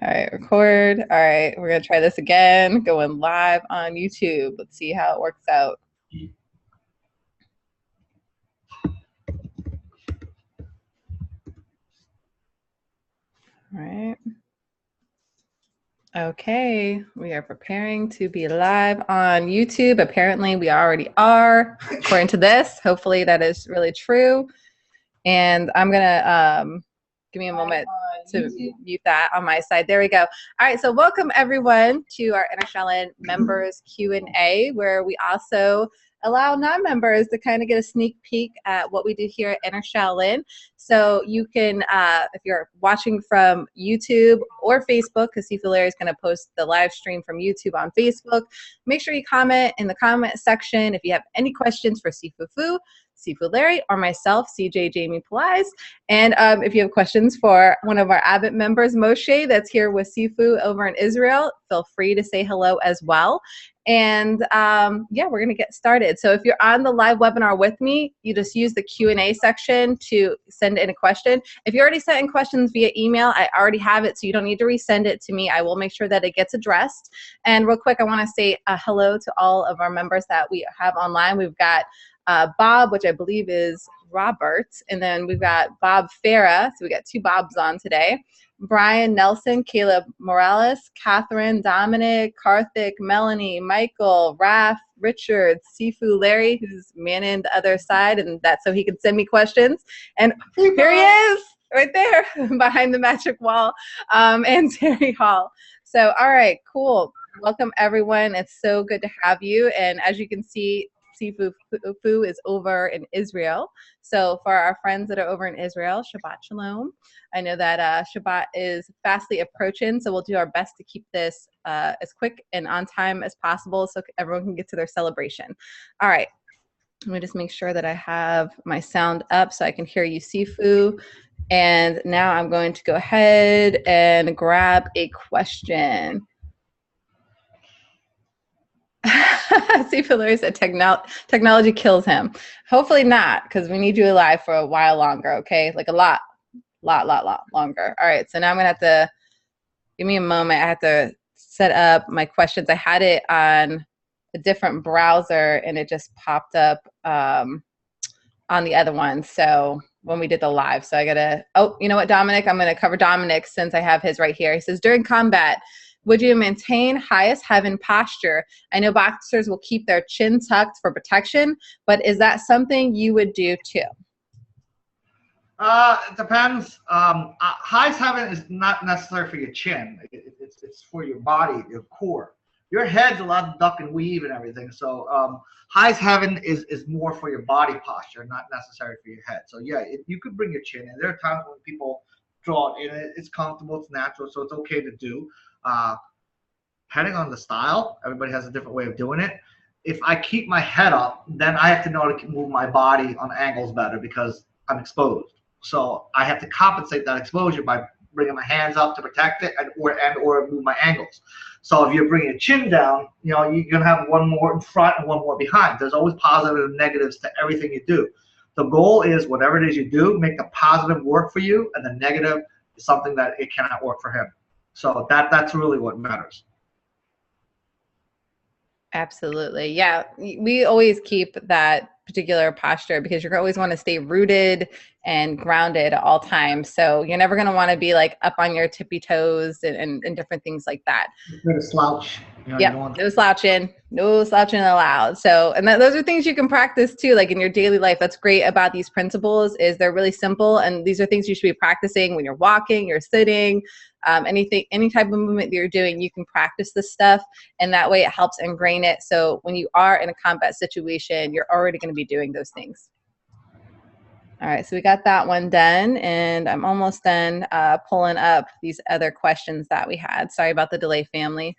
All right, record. All right, we're going to try this again. Going live on YouTube. Let's see how it works out. All right. Okay, we are preparing to be live on YouTube. Apparently, we already are, according to this. Hopefully, that is really true. And I'm going to give me a moment to mute that on my side. There we go. All right, so welcome everyone to our Enter Shaolin members Q&A, where we also allow non-members to kind of get a sneak peek at what we do here at Enter Shaolin. So you can, if you're watching from YouTube or Facebook, because Sifu Larry is going to post the live stream from YouTube on Facebook, make sure you comment in the comment section if you have any questions for Sifu Phu, Sifu Larry, or myself, CJ Jamie Pelaez. And if you have questions for one of our Abbott members, Moshe, that's here with Sifu over in Israel, feel free to say hello as well. And yeah, we're gonna get started. So if you're on the live webinar with me, you just use the Q&A section to send in a question. If you already sent in questions via email, I already have it, so you don't need to resend it to me. I will make sure that it gets addressed. And real quick, I wanna say hello to all of our members that we have online. We've got Bob, which I believe is Robert, and then we've got Bob Farah, so we got two Bobs on today. Brian Nelson, Caleb Morales, Catherine, Dominic, Karthik, Melanie, Michael, Raph, Richard, Sifu Larry, who's manning the other side, and that's so he can send me questions. And here he is, right there, behind the magic wall, and Terry Hall. So, all right, cool. Welcome, everyone. It's so good to have you. And as you can see, Sifu Phu is over in Israel. So for our friends that are over in Israel, Shabbat Shalom. I know that Shabbat is fastly approaching, so we'll do our best to keep this as quick and on time as possible so everyone can get to their celebration. All right, let me just make sure that I have my sound up so I can hear you, Sifu. And now I'm going to go ahead and grab a question. Sifu Larry said technology kills him. Hopefully not, because we need you alive for a while longer, okay? Like a lot longer. All right, so now I'm gonna have to, give me a moment. I have to set up my questions. I had it on a different browser and it just popped up on the other one. So when we did the live, so I gotta, oh, you know what, Dominic? I'm gonna cover Dominic since I have his right here. He says, during combat, would you maintain highest heaven posture? I know boxers will keep their chin tucked for protection, but is that something you would do too? It depends. Highest heaven is not necessary for your chin. It's for your body, your core. Your head's allowed to duck and weave and everything. So highest heaven is more for your body posture, not necessary for your head. So yeah, you could bring your chin in. There are times when people draw it in. It's comfortable, it's natural, so it's okay to do. Depending on the style, everybody has a different way of doing it. If I keep my head up, then I have to know how to move my body on angles better because I'm exposed. So I have to compensate that exposure by bringing my hands up to protect it or move my angles. So if you're bringing your chin down, you know, you're gonna have one more in front and one more behind. There's always positives and negatives to everything you do. The goal is whatever it is you do, make the positive work for you, and the negative is something that it cannot work for him. So that's really what matters. Absolutely. Yeah, we always keep that particular posture because you're always want to stay rooted and grounded at all times. So you're never going to want to be like up on your tippy toes and different things like that. You're gonna slouch. You know, yeah, no slouching allowed. So, and those are things you can practice too, like in your daily life. That's great about these principles is they're really simple, and these are things you should be practicing when you're walking, you're sitting, any type of movement that you're doing. You can practice this stuff, and that way it helps ingrain it. So when you are in a combat situation, you're already going to be doing those things. All right, so we got that one done, and I'm almost done pulling up these other questions that we had. Sorry about the delay, family.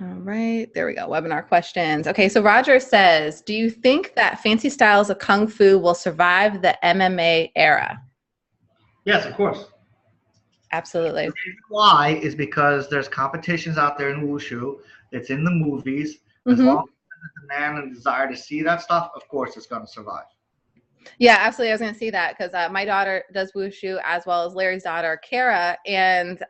All right, there we go. Webinar questions. Okay, so Roger says, do you think that fancy styles of Kung Fu will survive the MMA era? Yes, of course. Absolutely. The reason why is because there's competitions out there in Wushu. It's in the movies. As long as there's a demand and desire to see that stuff, of course it's going to survive. Yeah, absolutely. I was going to say that because my daughter does wushu as well as Larry's daughter, Kara, and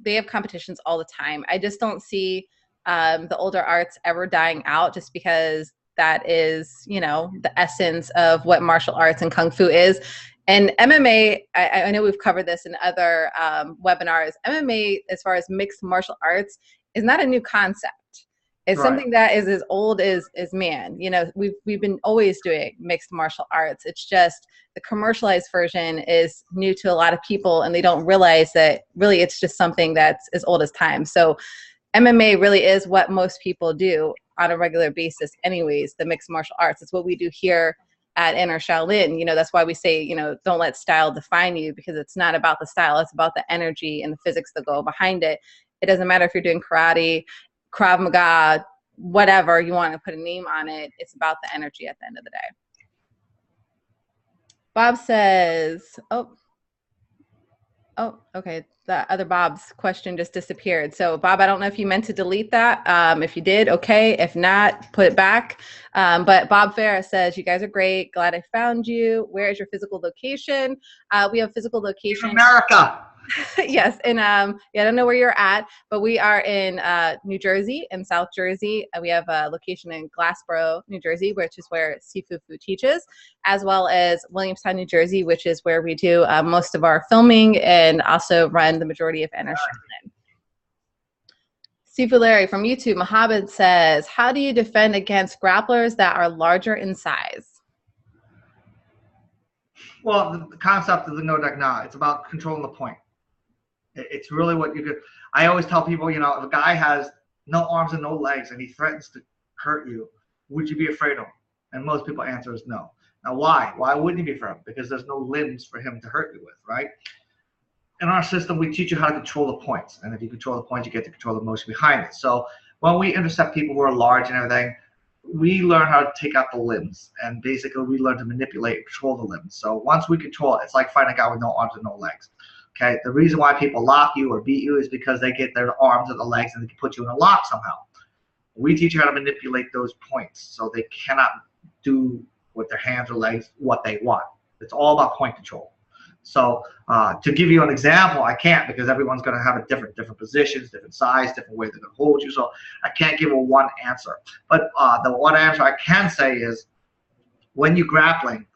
they have competitions all the time. I just don't see the older arts ever dying out just because that is, you know, the essence of what martial arts and Kung Fu is. And MMA, I know we've covered this in other webinars. MMA, as far as mixed martial arts, is not a new concept. It's Right. something that is as old as man. You know, we've been always doing mixed martial arts. It's just the commercialized version is new to a lot of people, and they don't realize that really it's just something that's as old as time. So MMA really is what most people do on a regular basis anyways, the mixed martial arts. It's what we do here at Enter Shaolin. You know, that's why we say, you know, don't let style define you, because it's not about the style. It's about the energy and the physics that go behind it. It doesn't matter if you're doing karate, Krav Maga, whatever you want to put a name on it. It's about the energy at the end of the day. Bob says, oh, okay. The other Bob's question just disappeared. So Bob, I don't know if you meant to delete that. If you did, okay. If not, put it back. But Bob Farah says, you guys are great. Glad I found you. Where is your physical location? We have physical location. In America. Yes, and yeah, I don't know where you're at, but we are in New Jersey and South Jersey. We have a location in Glassboro, New Jersey, which is where Sifu Phu teaches, as well as Williamstown, New Jersey, which is where we do most of our filming and also run the majority of Enter Shaolin. Sifu Larry from YouTube, Mohammed says, how do you defend against grapplers that are larger in size? Well, the concept of the Ngo Dac Na, it's about controlling the point. It's really what you could. I always tell people, you know, if a guy has no arms and no legs and he threatens to hurt you, would you be afraid of him? And most people answer is no. Now, why? Why wouldn't you be afraid of him? Because there's no limbs for him to hurt you with, right? In our system, we teach you how to control the points. And if you control the points, you get to control the motion behind it. So when we intercept people who are large and everything, we learn how to take out the limbs. And basically, we learn to manipulate and control the limbs. So once we control it, it's like fighting a guy with no arms and no legs. Okay, the reason why people lock you or beat you is because they get their arms or the legs and they can put you in a lock somehow. We teach you how to manipulate those points so they cannot do with their hands or legs what they want. It's all about point control. So to give you an example, I can't, because everyone's going to have a different positions, different size, different way they're going to hold you. So I can't give a one answer. But the one answer I can say is, when you're grappling,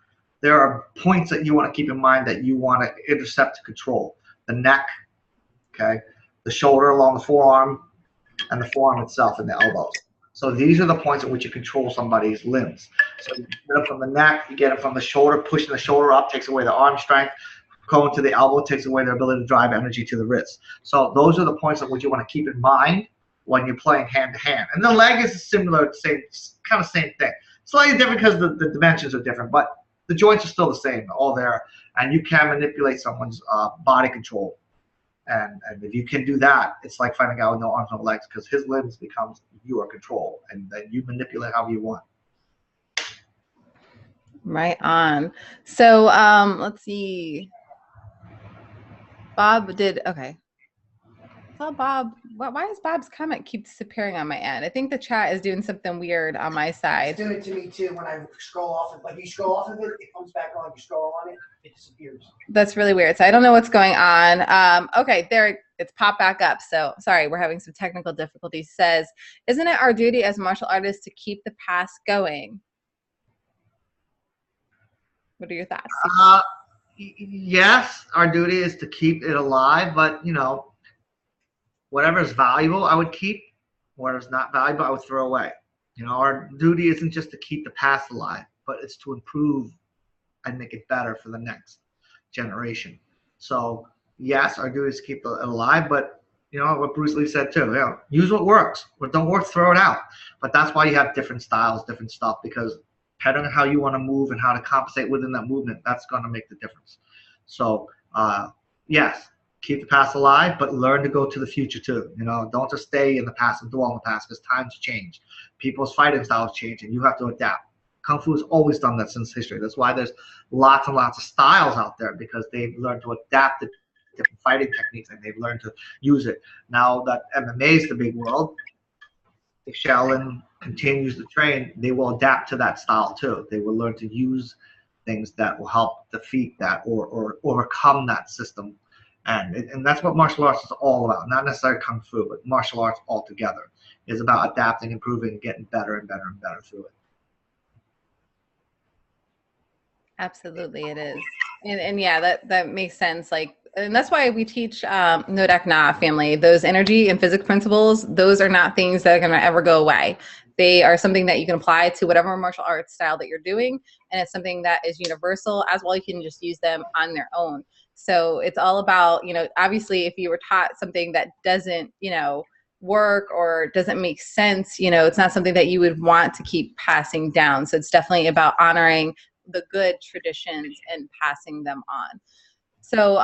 there are points that you want to keep in mind that you want to intercept to control. The neck, okay, the shoulder along the forearm, and the forearm itself and the elbows. So these are the points at which you control somebody's limbs. So you get it from the neck, you get it from the shoulder, pushing the shoulder up takes away the arm strength, going to the elbow takes away their ability to drive energy to the wrist. So those are the points at which you want to keep in mind when you're playing hand to hand. And the leg is similar, same thing. Slightly different because the dimensions are different, but the joints are still the same, all there, and you can manipulate someone's body control. And if you can do that, it's like fighting a guy with no arms, no legs, because his limbs becomes your control, and then you manipulate how you want. Right on. So let's see. Bob did, okay. Well, Bob, why does Bob's comment keep disappearing on my end? I think the chat is doing something weird on my side. It's doing it to me too. When I scroll off it, like you scroll off of it, it comes back on. You scroll on it, it disappears. That's really weird. So I don't know what's going on. Okay, there, it's popped back up. So sorry, we're having some technical difficulties. Says, isn't it our duty as martial artists to keep the past going? What are your thoughts? Yes, our duty is to keep it alive, but you know, whatever is valuable, I would keep. Whatever's not valuable, I would throw away. You know, our duty isn't just to keep the past alive, but it's to improve and make it better for the next generation. So yes, our duty is to keep it alive, but you know what Bruce Lee said too. You know, use what works. What don't work, throw it out. But that's why you have different styles, different stuff, because depending on how you want to move and how to compensate within that movement, that's going to make the difference. So yes, keep the past alive, but learn to go to the future too. You know, don't just stay in the past and dwell in the past, because times change. People's fighting styles change, and you have to adapt. Kung Fu has always done that since history. That's why there's lots and lots of styles out there, because they've learned to adapt to different fighting techniques, and they've learned to use it. Now that MMA is the big world, if Shaolin continues to train, they will adapt to that style too. They will learn to use things that will help defeat that or overcome that system. And that's what martial arts is all about. Not necessarily kung fu, but martial arts altogether is about adapting, improving, and getting better and better and better through it. Absolutely, it is. And yeah, that makes sense. Like, and that's why we teach Ngo Dac Na family. Those energy and physics principles, those are not things that are going to ever go away. They are something that you can apply to whatever martial arts style that you're doing. And it's something that is universal as well. You can just use them on their own. So it's all about, you know, obviously if you were taught something that doesn't, you know, work or doesn't make sense, you know, it's not something that you would want to keep passing down. So it's definitely about honoring the good traditions and passing them on. So,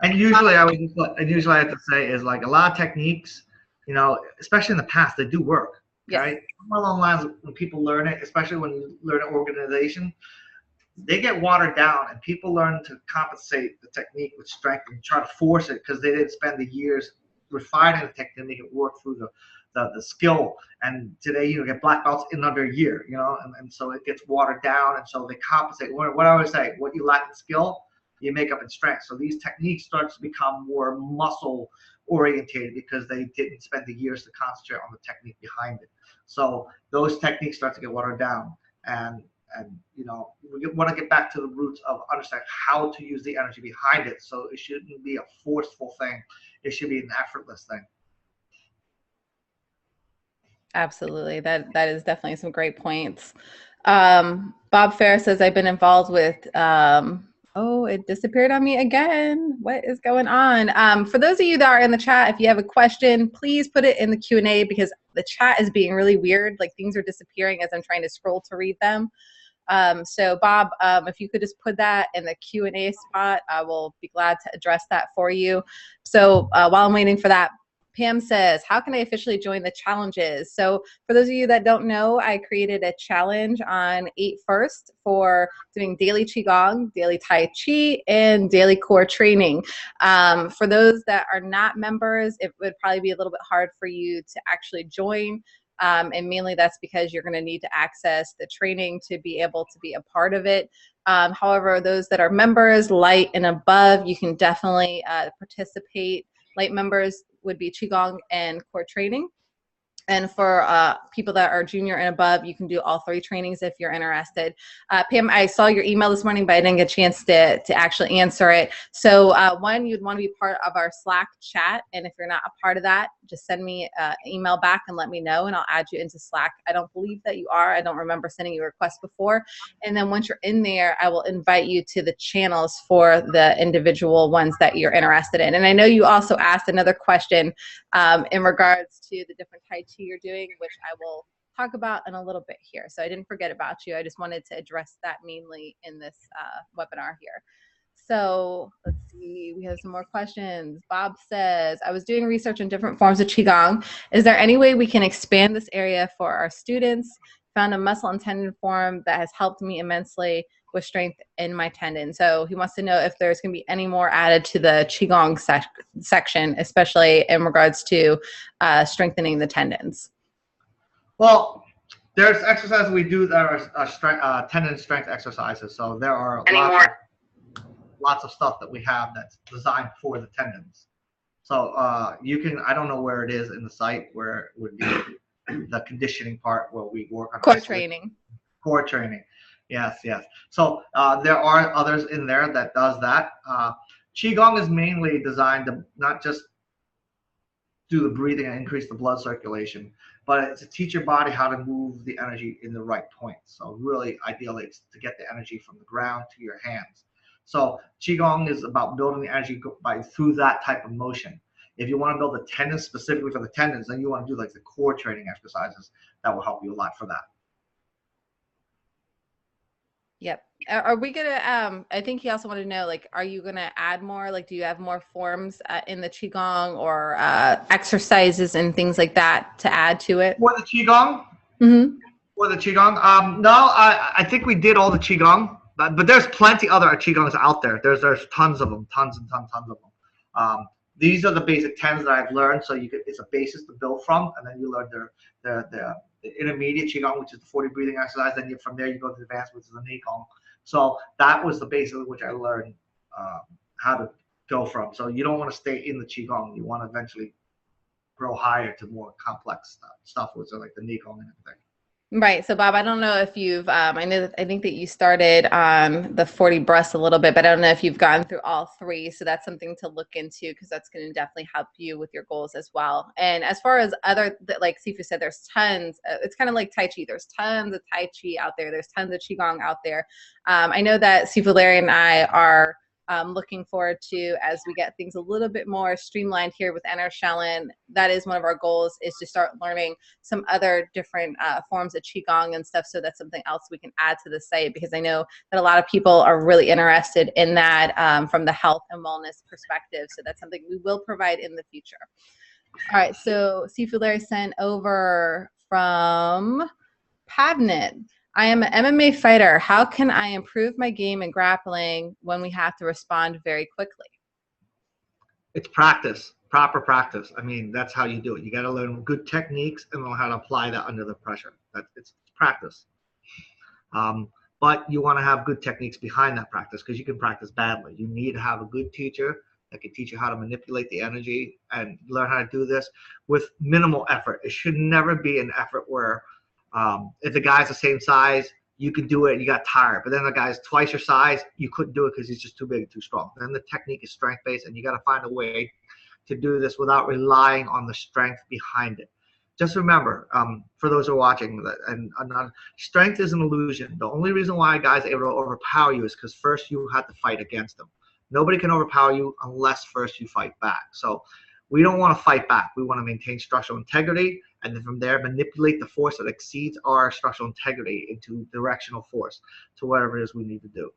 and usually I have to say is like a lot of techniques, you know, especially in the past, they do work. yes. Right? Somewhere along the lines, when people learn it, especially when you learn an organization, they get watered down, and people learn to compensate the technique with strength and try to force it because they didn't spend the years refining the technique to make it work through the skill. And today, you know, get black belts in under a year, you know, and so it gets watered down, and so they compensate. What I always say, what you lack in skill, you make up in strength. So these techniques start to become more muscle orientated because they didn't spend the years to concentrate on the technique behind it. So those techniques start to get watered down, and you know, we want to get back to the roots of understanding how to use the energy behind it. So it shouldn't be a forceful thing. It should be an effortless thing. Absolutely. That is definitely some great points. Bob Fair says, I've been involved with, oh, it disappeared on me again. What is going on? For those of you that are in the chat, if you have a question, please put it in the Q&A because the chat is being really weird. Like things are disappearing as I'm trying to scroll to read them. So Bob, if you could just put that in the Q&A spot, I will be glad to address that for you. So while I'm waiting for that, Pam says, how can I officially join the challenges? So for those of you that don't know, I created a challenge on 8/1 for doing daily Qigong, daily Tai Chi, and daily core training. For those that are not members, it would probably be a little bit hard for you to actually join. And mainly that's because you're going to need to access the training to be able to be a part of it. However, those that are members, light and above, you can definitely participate. Light members would be Qigong and core training. And for people that are junior and above, you can do all 3 trainings if you're interested. Pam, I saw your email this morning, but I didn't get a chance to actually answer it. So one, you'd want to be part of our Slack chat. And if you're not a part of that, just send me an email back and let me know, and I'll add you into Slack. I don't believe that you are. I don't remember sending you a request before. And then once you're in there, I will invite you to the channels for the individual ones that you're interested in. And I know you also asked another question in regards to the different Tai Chi you're doing, which I will talk about in a little bit here. So I didn't forget about you. I just wanted to address that mainly in this webinar here. So let's see, we have some more questions. Bob says, I was doing research on different forms of Qigong. Is there any way we can expand this area for our students? Found a muscle and tendon form that has helped me immensely with strength in my tendon. So he wants to know if there's going to be any more added to the Qigong section, especially in regards to strengthening the tendons. Well, there's exercises we do that are tendon strength exercises. So there are lots of stuff that we have that's designed for the tendons. So you can, I don't know where it is in the site where it would be the conditioning part where we work on core training. Core training. Yes, yes. So there are others in there that does that. Qigong is mainly designed to not just do the breathing and increase the blood circulation, but it's to teach your body how to move the energy in the right point. So really, ideally, it's to get the energy from the ground to your hands. So Qigong is about building the energy through that type of motion. If you want to build the tendons specifically for the tendons, then you want to do like the core training exercises. That will help you a lot for that. Yep. Are we gonna? I think he also wanted to know, like, are you gonna add more? Like, do you have more forms in the Qigong or exercises and things like that to add to it? For the Qigong? Mm-hmm. For the Qigong? No, I think we did all the Qigong, but there's plenty other Qigongs out there. There's tons of them, tons and tons of them. These are the basic 10s that I've learned, so it's a basis to build from, and then you learn the the intermediate Qigong, which is the 40 breathing exercise. Then from there you go to the advanced, which is the Qigong. So that was the basis of which I learned how to go from. So you don't want to stay in the Qigong. You want to eventually grow higher to more complex stuff, which are like the Qigong and everything. Right. So Bob, I don't know if you've, I think that you started on the 40 breaths a little bit, but I don't know if you've gone through all three. So that's something to look into, because that's going to definitely help you with your goals as well. And as far as other, like Sifu said, there's tons, it's kind of like Tai Chi. There's tons of Tai Chi out there. There's tons of Qigong out there. I know that Sifu Larry and I are looking forward to, as we get things a little bit more streamlined here with Enter Shaolin. That is one of our goals, is to start learning some other different forms of Qigong and stuff. So that's something else we can add to the site, because I know that a lot of people are really interested in that from the health and wellness perspective. So that's something we will provide in the future. All right. So Sifu Larry sent over from Pavnit. I am an MMA fighter. How can I improve my game in grappling when we have to respond very quickly? It's practice, proper practice. I mean, that's how you do it. You got to learn good techniques and know how to apply that under the pressure. It's practice. But you want to have good techniques behind that practice, because you can practice badly. You need to have a good teacher that can teach you how to manipulate the energy and learn how to do this with minimal effort. It should never be an effort where if the guy's the same size, you can do it and you got tired. But then the guy's twice your size, you couldn't do it because he's just too big, too strong. Then the technique is strength-based, and you got to find a way to do this without relying on the strength behind it. Just remember, for those who are watching, strength is an illusion. The only reason why a guy's able to overpower you is because first you had to fight against them. Nobody can overpower you unless first you fight back. So we don't want to fight back. We want to maintain structural integrity, and then from there manipulate the force that exceeds our structural integrity into directional force to whatever it is we need to do.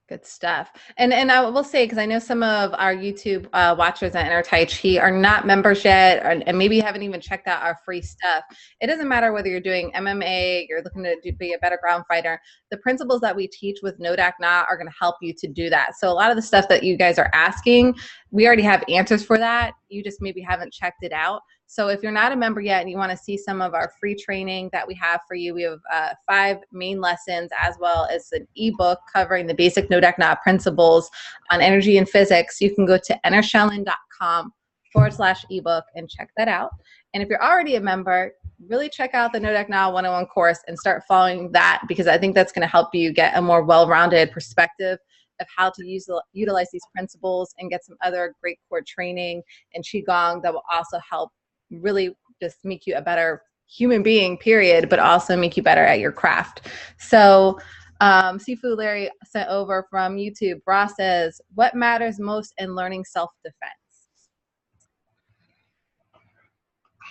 Good stuff. And I will say, because I know some of our YouTube watchers at Enter Tai Chi are not members yet, and maybe you haven't even checked out our free stuff. It doesn't matter whether you're doing MMA, you're looking to be a better ground fighter. The principles that we teach with Ngo Dac Na are going to help you to do that. So a lot of the stuff that you guys are asking, we already have answers for that. You just maybe haven't checked it out. So if you're not a member yet and you want to see some of our free training that we have for you, we have 5 main lessons, as well as an ebook covering the basic Ngo Dac Na principles on energy and physics. You can go to entershaolin.com/ebook and check that out. And if you're already a member, really check out the Ngo Dac Na 101 course and start following that, because I think that's going to help you get a more well-rounded perspective of how to utilize these principles and get some other great core training and Qigong that will also help really just make you a better human being, period, but also make you better at your craft. So Sifu Larry sent over from YouTube. Ross says, what matters most in learning self-defense?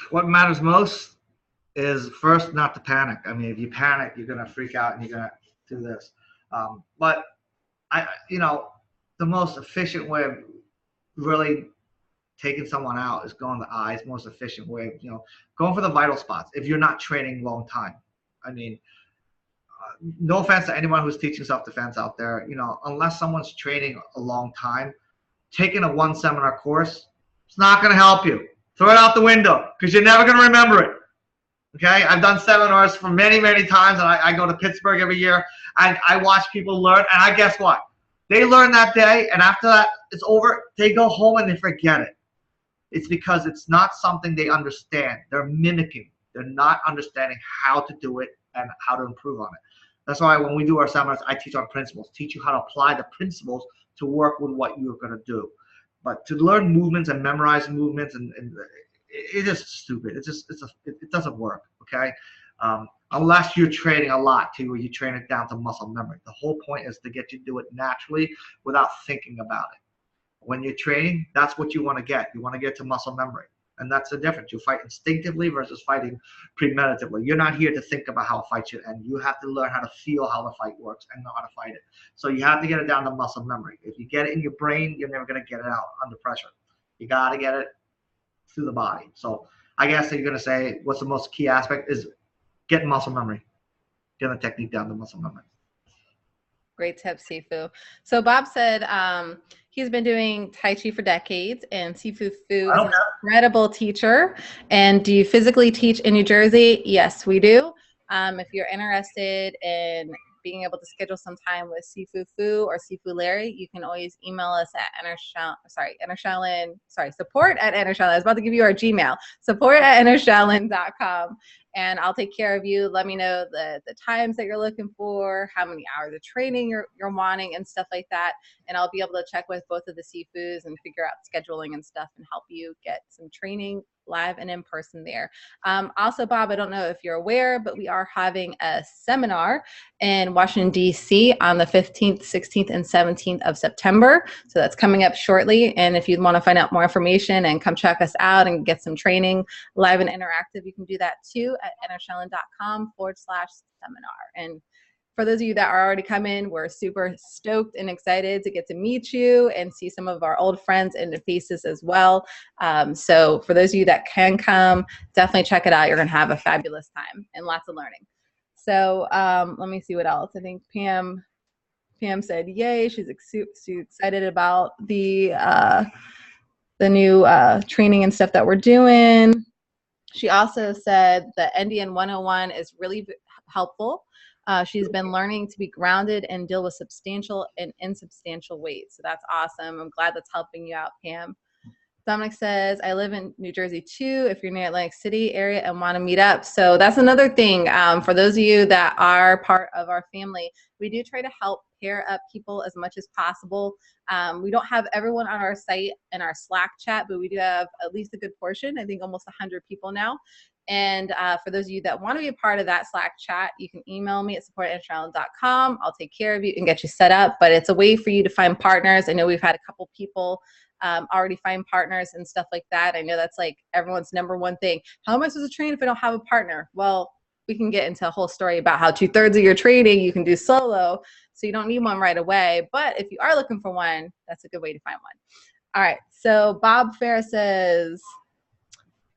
What matters most is first not to panic. I mean, if you panic, you're going to freak out and you're going to do this. But the most efficient way of really taking someone out is going the eyes. Most efficient way, going for the vital spots. If you're not training long time, I mean, no offense to anyone who's teaching self-defense out there, unless someone's training a long time, taking a 1 seminar course, it's not going to help you. Throw it out the window, because you're never going to remember it. Okay, I've done seminars for many, many times, and I go to Pittsburgh every year, and I watch people learn, and I guess what? They learn that day, and after that, it's over. They go home and they forget it. It's because it's not something they understand. They're mimicking. They're not understanding how to do it and how to improve on it. That's why when we do our seminars, I teach on principles, teach you how to apply the principles to work with what you're going to do. But to learn movements and memorize movements, and it is stupid. It doesn't work, okay? Unless you're training a lot too, where you train it down to muscle memory. The whole point is to get you to do it naturally without thinking about it. When you're training, that's what you want to get. You want to get to muscle memory. And that's the difference. You fight instinctively versus fighting premeditatively. You're not here to think about how a fight should end. You have to learn how to feel how the fight works and know how to fight it. So you have to get it down to muscle memory. If you get it in your brain, you're never going to get it out under pressure. You got to get it through the body. So I guess you're going to say what's the most key aspect is getting muscle memory. Getting the technique down to muscle memory. Great tip, Sifu. So Bob said He's been doing Tai Chi for decades, and Sifu Phu I is don't an know. incredible teacher. And do you physically teach in New Jersey? Yes, we do. If you're interested in being able to schedule some time with Sifu Phu or Sifu Larry, you can always email us at support at Enter Shaolin. I was about to give you our Gmail, support at entershaolin.com. And I'll take care of you. Let me know the times that you're looking for, how many hours of training you're wanting, and stuff like that. And I'll be able to check with both of the Sifus and figure out scheduling and stuff and help you get some training live and in person there. Also, Bob, I don't know if you're aware, but we are having a seminar in Washington, D.C. on the 15th, 16th, and 17th of September. So that's coming up shortly. And if you want to find out more information and come check us out and get some training live and interactive, you can do that too at entershaolin.com/seminar. And for those of you that are already coming, we're super stoked and excited to get to meet you and see some of our old friends and the faces as well. So for those of you that can come, definitely check it out. You're going to have a fabulous time and lots of learning. So let me see what else. I think Pam said, yay. She's excited about the new training and stuff that we're doing. She also said the Indian 101 is really helpful. She's been learning to be grounded and deal with substantial and insubstantial weight. So that's awesome. I'm glad that's helping you out, Pam. Dominic says, I live in New Jersey too, if you're near Atlantic City area and want to meet up. So that's another thing. For those of you that are part of our family, we do try to help pair up people as much as possible. We don't have everyone on our site in our Slack chat, but we do have at least a good portion, I think almost 100 people now. And for those of you that want to be a part of that Slack chat, you can email me at support@entershaolin.com. I'll take care of you and get you set up. But it's a way for you to find partners. I know we've had a couple people already find partners and stuff like that. I know that's like everyone's number one thing. How am I supposed to train if I don't have a partner? Well, we can get into a whole story about how 2/3 of your training you can do solo, so you don't need one right away. But if you are looking for one, that's a good way to find one. All right, so Bob Fair says,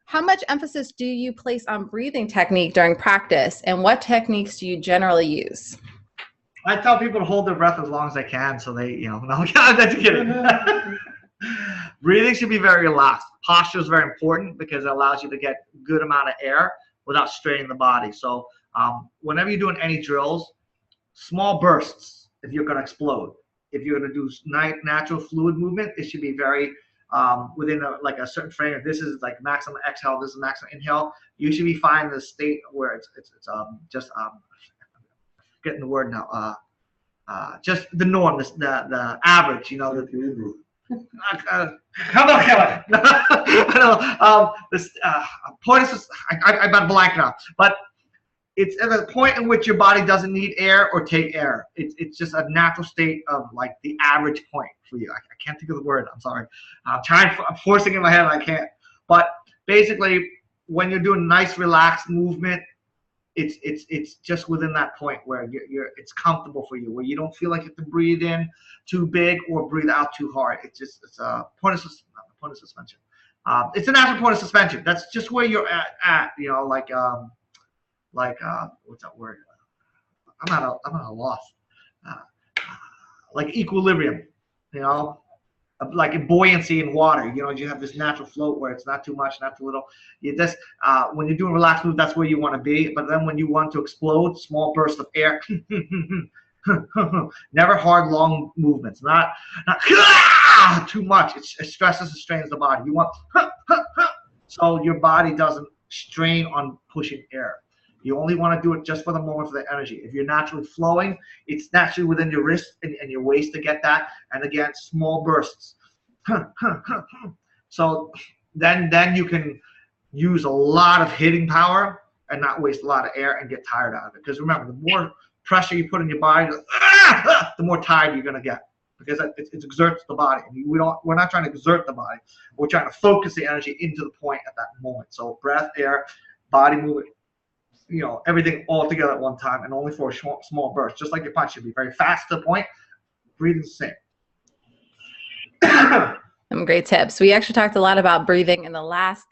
how much emphasis do you place on breathing technique during practice, and what techniques do you generally use? I tell people to hold their breath as long as they can, so they, no, that's kidding. Breathing should be very relaxed. Posture is very important because it allows you to get a good amount of air without straining the body. So whenever you're doing any drills, small bursts if you're going to explode. If you're going to do natural fluid movement, it should be very within a certain frame. If this is like maximum exhale, this is maximum inhale, you should be finding the state where it's just getting the word now. Just the norm, the average, Come on, Kelly. This point is, I'm about blank now, but it's at a point in which your body doesn't need air or take air. It's just a natural state of like the average point for you. I can't think of the word. I'm sorry. I'm forcing it in my head. I can't. But basically, when you're doing nice, relaxed movement, it's just within that point where it's comfortable for you, where you don't feel like you have to breathe in too big or breathe out too hard. It's a point of suspension. It's a natural point of suspension. That's just where you're at. What's that word? I'm at a loss. Like equilibrium, like buoyancy in water. You have this natural float where it's not too much, not too little. You just when you're doing relaxed move, that's where you want to be. But then when you want to explode, small bursts of air. Never hard, long movements. Not too much. It stresses and strains the body. You want so your body doesn't strain on pushing air. You only want to do it just for the moment, for the energy. If you're naturally flowing, it's naturally within your wrist and your waist to get that. And again, small bursts. So then you can use a lot of hitting power and not waste a lot of air and get tired out of it. Because remember, the more pressure you put in your body, the more tired you're going to get. Because it exerts the body. And we're not trying to exert the body. We're trying to focus the energy into the point at that moment. So breath, air, body movement. Everything all together at one time and only for a small burst. Just like your punch should be very fast to the point. Breathing the same. Some great tips. We actually talked a lot about breathing in the last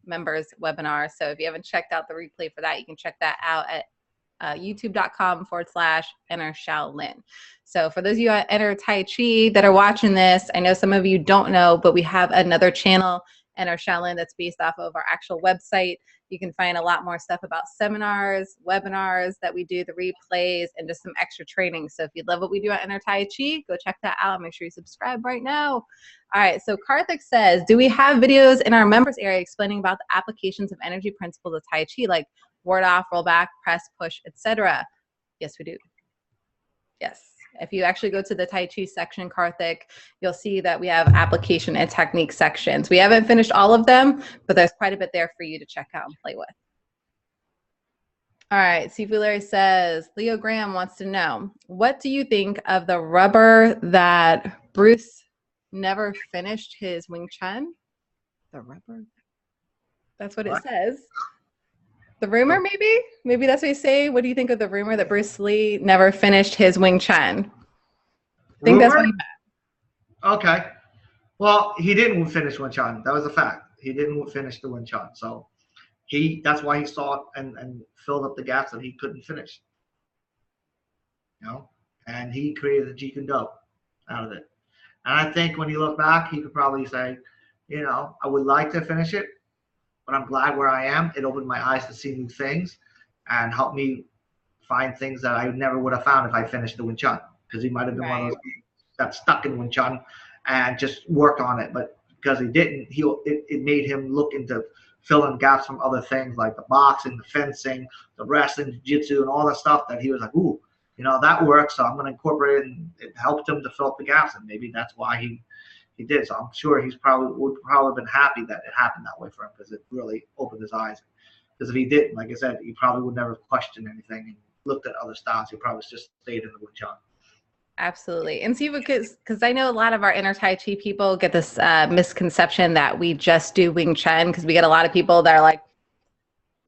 members webinar. So if you haven't checked out the replay for that, you can check that out at youtube.com/Enter Shaolin. So for those of you at Enter Tai Chi that are watching this, I know some of you don't know, but we have another channel, Enter Shaolin, that's based off of our actual website. You can find a lot more stuff about seminars, webinars that we do, the replays, and just some extra training. So if you love what we do at Enter Tai Chi, go check that out. Make sure you subscribe right now. All right, so Karthik says, do we have videos in our members area explaining about the applications of energy principles of Tai Chi, like ward off, roll back, press, push, etc.? Yes, we do. Yes. If you actually go to the Tai Chi section, Karthik, you'll see that we have application and technique sections. We haven't finished all of them, but there's quite a bit there for you to check out and play with. All right, Sifu Larry says, Leo Graham wants to know, what do you think of the rubber that Bruce never finished his Wing Chun? The rubber? That's what it says. The rumor, maybe? Maybe that's what you say. What do you think of the rumor that Bruce Lee never finished his Wing Chun? I think that's what he meant. Okay. Well, he didn't finish Wing Chun. That was a fact. He didn't finish the Wing Chun. So that's why he saw it and filled up the gaps that he couldn't finish. You know? And he created the Jeet Kune Do out of it. And I think when you look back, he could probably say, you know, I would like to finish it, but I'm glad where I am. It opened my eyes to see new things and helped me find things that I never would have found if I finished the Wing Chun. Because he might have been one of those that stuck in Wing Chun and just worked on it. But because he didn't, it made him look into filling gaps from other things like the boxing, the fencing, the wrestling, jiu-jitsu, and all that stuff that he was like, ooh, you know, that works. So I'm going to incorporate it. And it helped him to fill up the gaps. And maybe that's why he did. So I'm sure would probably been happy that it happened that way for him because it really opened his eyes. Because if he didn't, like I said, he probably would never question anything and looked at other styles. He probably just stayed in the Wing Chun. Absolutely. And see, because I know a lot of our Inner Tai Chi people get this misconception that we just do Wing Chun, because we get a lot of people that are like,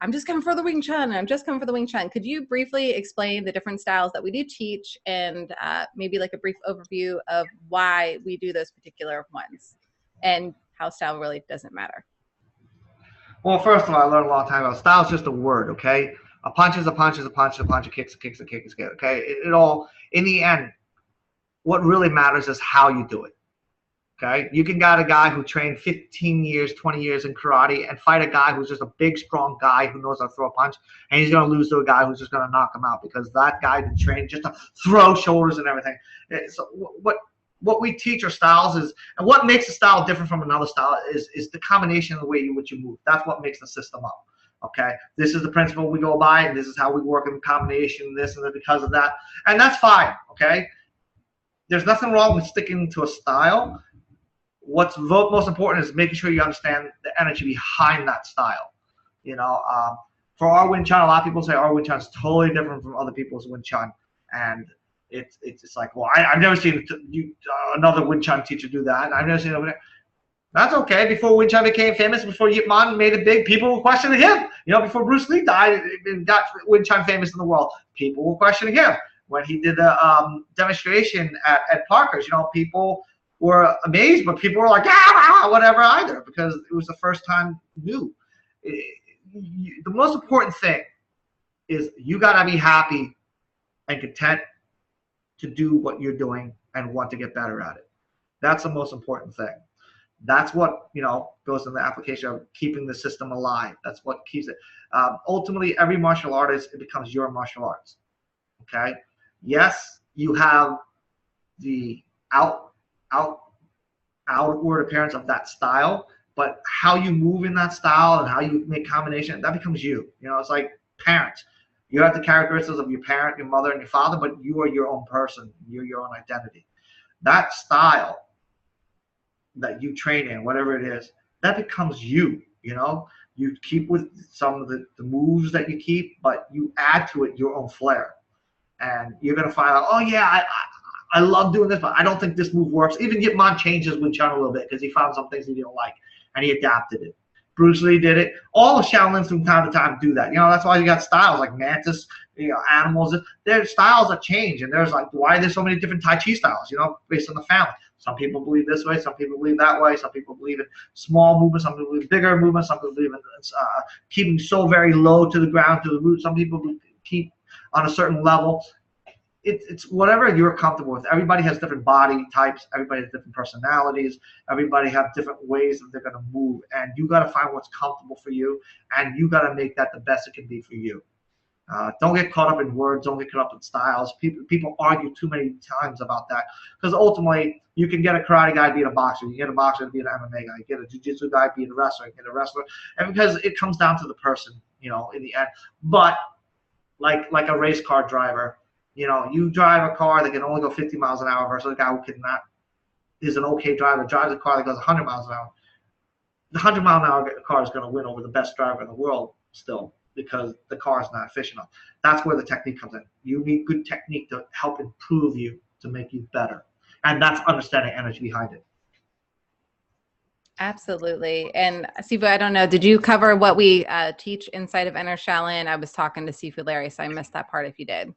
I'm just coming for the Wing Chun. I'm just coming for the Wing Chun. Could you briefly explain the different styles that we do teach and maybe like a brief overview of why we do those particular ones and how style really doesn't matter? Well, first of all, I learned a long time ago, style is just a word, okay? A punch is a punch is a punch, a punch, a kick is a kick is a kick is a kick, okay? It all, in the end, what really matters is how you do it. Okay, you can get a guy who trained 15 years, 20 years in karate and fight a guy who's just a big, strong guy who knows how to throw a punch, and he's going to lose to a guy who's just going to knock him out because that guy didn't train just to throw shoulders and everything. So what we teach our styles is, and what makes a style different from another style is the combination of the way in which you move. That's what makes the system up. Okay, this is the principle we go by, and this is how we work in combination, this and that because of that, and that's fine. Okay, there's nothing wrong with sticking to a style. What's most important is making sure you understand the energy behind that style. You know, for our Wing Chun, a lot of people say our Wing Chun is totally different from other people's Wing Chun, and it's like, well, I've never seen another Wing Chun teacher do that. I've never seen it. That's okay. Before Wing Chun became famous, before Yip Man made it big, people were questioning him. You know, before Bruce Lee died and got Wing Chun famous in the world, people were questioning him. When he did the demonstration at Parker's, you know, people were amazed, but people were like, whatever either, because it was the first time new. The most important thing is you got to be happy and content to do what you're doing and want to get better at it. That's the most important thing. That's what, you know, goes in the application of keeping the system alive. That's what keeps it. Ultimately, every martial artist, it becomes your martial arts. Okay? Yes, you have the outward appearance of that style, but how you move in that style and how you make combination, that becomes you. You know, it's like parents. You have the characteristics of your parent, your mother, and your father, but you are your own person. You're your own identity. That style that you train in, whatever it is, that becomes you. You know, you keep with some of the moves that you keep, but you add to it your own flair. And you're going to find out, oh, yeah, I love doing this, but I don't think this move works. Even Yip Man changed his Wing Chun a little bit because he found some things he didn't like, and he adapted it. Bruce Lee did it. All the Shaolins from time to time do that. You know, that's why you got styles like Mantis, you know, animals. There's styles that change, and there's like, why are there so many different Tai Chi styles, you know, based on the family. Some people believe this way, some people believe that way, some people believe in small movements, some people believe bigger movements, some people believe in keeping so very low to the ground, to the root. Some people keep on a certain level. It's whatever you're comfortable with. Everybody has different body types. Everybody has different personalities. Everybody have different ways that they're going to move. And you got to find what's comfortable for you. And you got to make that the best it can be for you. Don't get caught up in words. Don't get caught up in styles. People argue too many times about that. Because ultimately, you can get a karate guy being a boxer. You get a boxer to be an MMA guy. You get a jiu-jitsu guy being a wrestler. You get a wrestler. And because it comes down to the person, in the end. But like a race car driver, you drive a car that can only go 50 miles an hour versus a guy who cannot, is an okay driver, drives a car that goes 100 miles an hour. The 100-mile-an-hour car is going to win over the best driver in the world still, because the car is not efficient enough. That's where the technique comes in. You need good technique to help improve you, to make you better. And that's understanding energy behind it. Absolutely. And Sifu, I don't know, did you cover what we teach inside of Enter Shaolin? I was talking to Sifu Larry, so I missed that part if you did.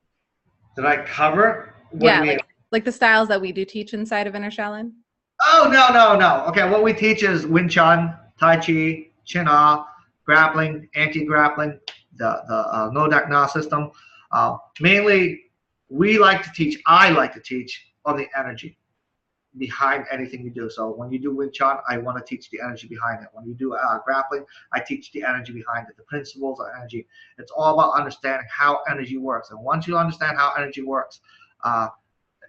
Did I cover? Yeah, like the styles that we do teach inside of Enter Shaolin? Oh, no. Okay, what we teach is Wing Chun, Tai Chi, Chin Ah, grappling, anti-grappling, the Ngo Dac Na system. Mainly, I like to teach on the energy behind anything you do. So when you do Wing Chun, I want to teach the energy behind it. When you do grappling, I teach the energy behind it, the principles of energy. It's all about understanding how energy works. And once you understand how energy works,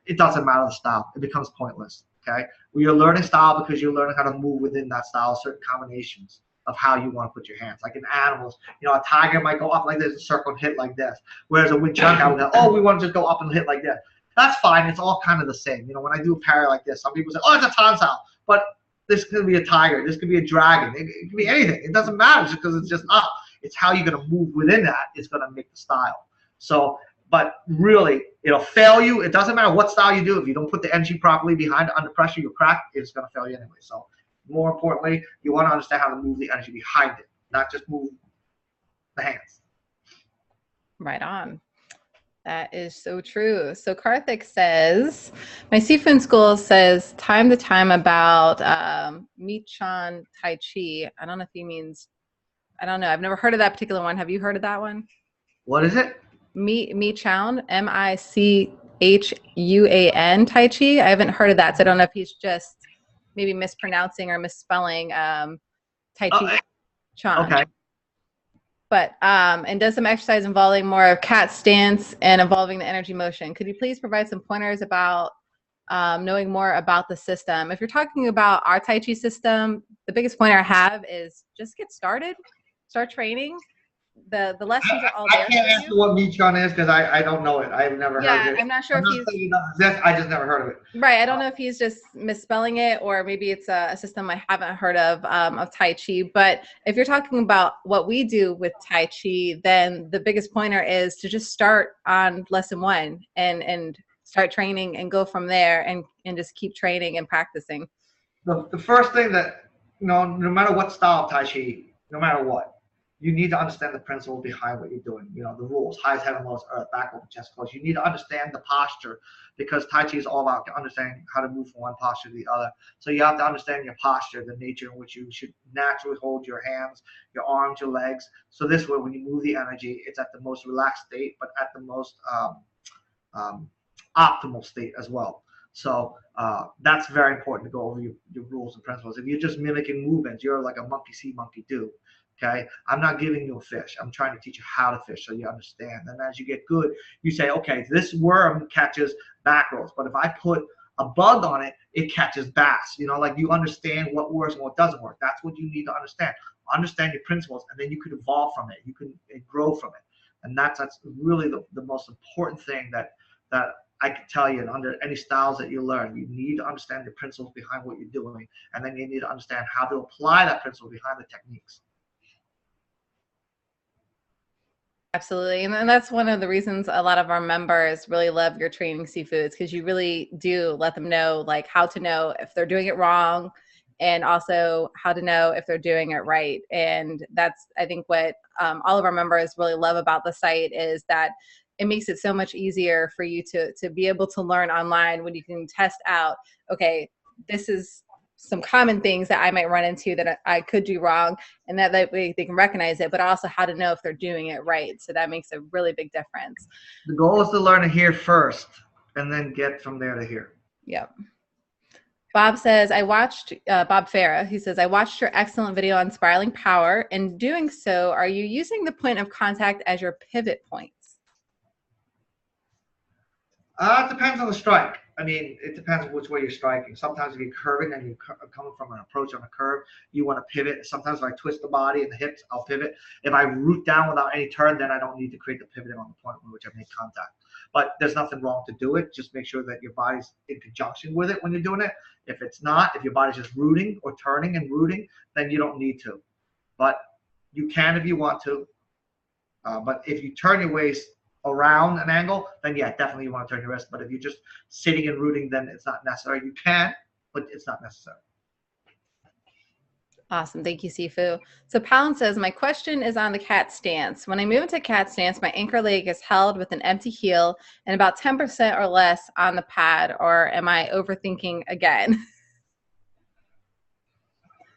it doesn't matter the style. It becomes pointless. Okay? Well, you're learning style because you're learning how to move within that style, certain combinations of how you want to put your hands. Like in animals, a tiger might go up like this and circle and hit like this. Whereas a Wing Chun guy would go, oh, we want to just go up and hit like this. That's fine. It's all kind of the same. When I do a parry like this, some people say, oh, it's a Tan style. But this could be a tiger. This could be a dragon. It could be anything. It doesn't matter just because it's just up. It's how you're going to move within that. It's going to make the style. So, but really, it'll fail you. It doesn't matter what style you do. If you don't put the energy properly behind it under pressure, you'll crack. It's going to fail you anyway. So more importantly, you want to understand how to move the energy behind it, not just move the hands. Right on. That is so true. So Karthik says, my Sifu school says time to time about Mi Chan Tai Chi. I don't know if he means, I don't know. I've never heard of that particular one. Have you heard of that one? What is it? Mi Chan, Michuan Tai Chi. I haven't heard of that. So I don't know if he's just maybe mispronouncing or misspelling Tai Chi Chan. Okay. But and does some exercise involving more of cat stance and involving the energy motion. Could you please provide some pointers about knowing more about the system? If you're talking about our Tai Chi system, the biggest pointer I have is just get started, start training. The lessons are all there. I can't answer what Mi Chan is because I don't know it. I've never heard of it. I'm not sure if he's. I just never heard of it. Right. I don't know if he's just misspelling it or maybe it's a system I haven't heard of Tai Chi. But if you're talking about what we do with Tai Chi, then the biggest pointer is to just start on lesson 1 and start training and go from there and just keep training and practicing. The first thing that, no matter what style of Tai Chi, no matter what, you need to understand the principle behind what you're doing. The rules, highs, heaven, lows, earth, back, open, chest, close. You need to understand the posture because Tai Chi is all about understanding how to move from one posture to the other. So you have to understand your posture, the nature in which you should naturally hold your hands, your arms, your legs. So this way, when you move the energy, it's at the most relaxed state, but at the most optimal state as well. So that's very important to go over your rules and principles. If you're just mimicking movements, you're like a monkey see, monkey do. Okay, I'm not giving you a fish. I'm trying to teach you how to fish so you understand. And as you get good, you say, okay, this worm catches mackerels, but if I put a bug on it, it catches bass. Like you understand what works and what doesn't work. That's what you need to understand. Understand your principles, and then you can evolve from it. You can grow from it. And that's really the most important thing that I can tell you. And under any styles that you learn, you need to understand the principles behind what you're doing, and then you need to understand how to apply that principle behind the techniques. Absolutely. And that's one of the reasons a lot of our members really love your training, Sifu, because you really do let them know like how to know if they're doing it wrong and also how to know if they're doing it right. And that's, I think, what all of our members really love about the site is that it makes it so much easier for you to be able to learn online when you can test out, okay, this is some common things that I might run into that I could do wrong, and that way they can recognize it, but also how to know if they're doing it right. So that makes a really big difference. The goal is to learn to hear first and then get from there to here. Yep. Bob says, I watched, Bob Farah, he says, I watched your excellent video on spiraling power. In doing so, are you using the point of contact as your pivot points? It depends on the strike. I mean, it depends which way you're striking. Sometimes if you're curving and you're coming from an approach on a curve, you want to pivot. Sometimes if I twist the body and the hips, I'll pivot. If I root down without any turn, then I don't need to create the pivoting on the point in which I make contact. But there's nothing wrong to do it. Just make sure that your body's in conjunction with it when you're doing it. If it's not, if your body's just rooting or turning and rooting, then you don't need to. But you can if you want to. But if you turn your waist around an angle, then yeah, definitely you want to turn your wrist. But if you're just sitting and rooting, then it's not necessary. You can, but it's not necessary. Awesome. Thank you, Sifu. So Palin says, my question is on the cat stance. When I move into cat stance, my anchor leg is held with an empty heel and about 10% or less on the pad, or am I overthinking again?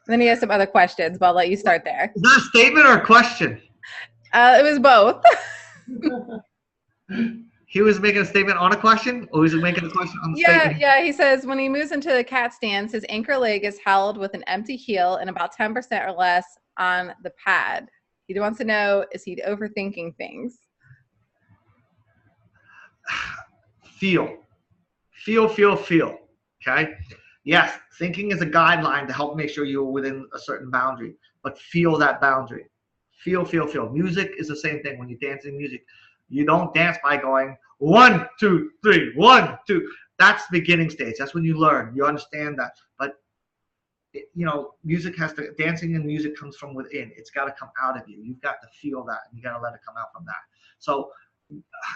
Then he has some other questions, but I'll let you start there. Is that a statement or a question? It was both. He was making a statement on a question, or was he making a question on the statement? Yeah, he says when he moves into the cat stance, his anchor leg is held with an empty heel and about 10% or less on the pad. He wants to know, is he overthinking things? Feel. Okay? Yes, thinking is a guideline to help make sure you're within a certain boundary, but feel that boundary. Feel. Music is the same thing. When you dance in music, you don't dance by going 1, 2, 3, 1, 2. That's the beginning stage. That's when you learn. You understand that. But music has to. Dancing and music comes from within. It's got to come out of you. You've got to feel that, and you got to let it come out from that. So,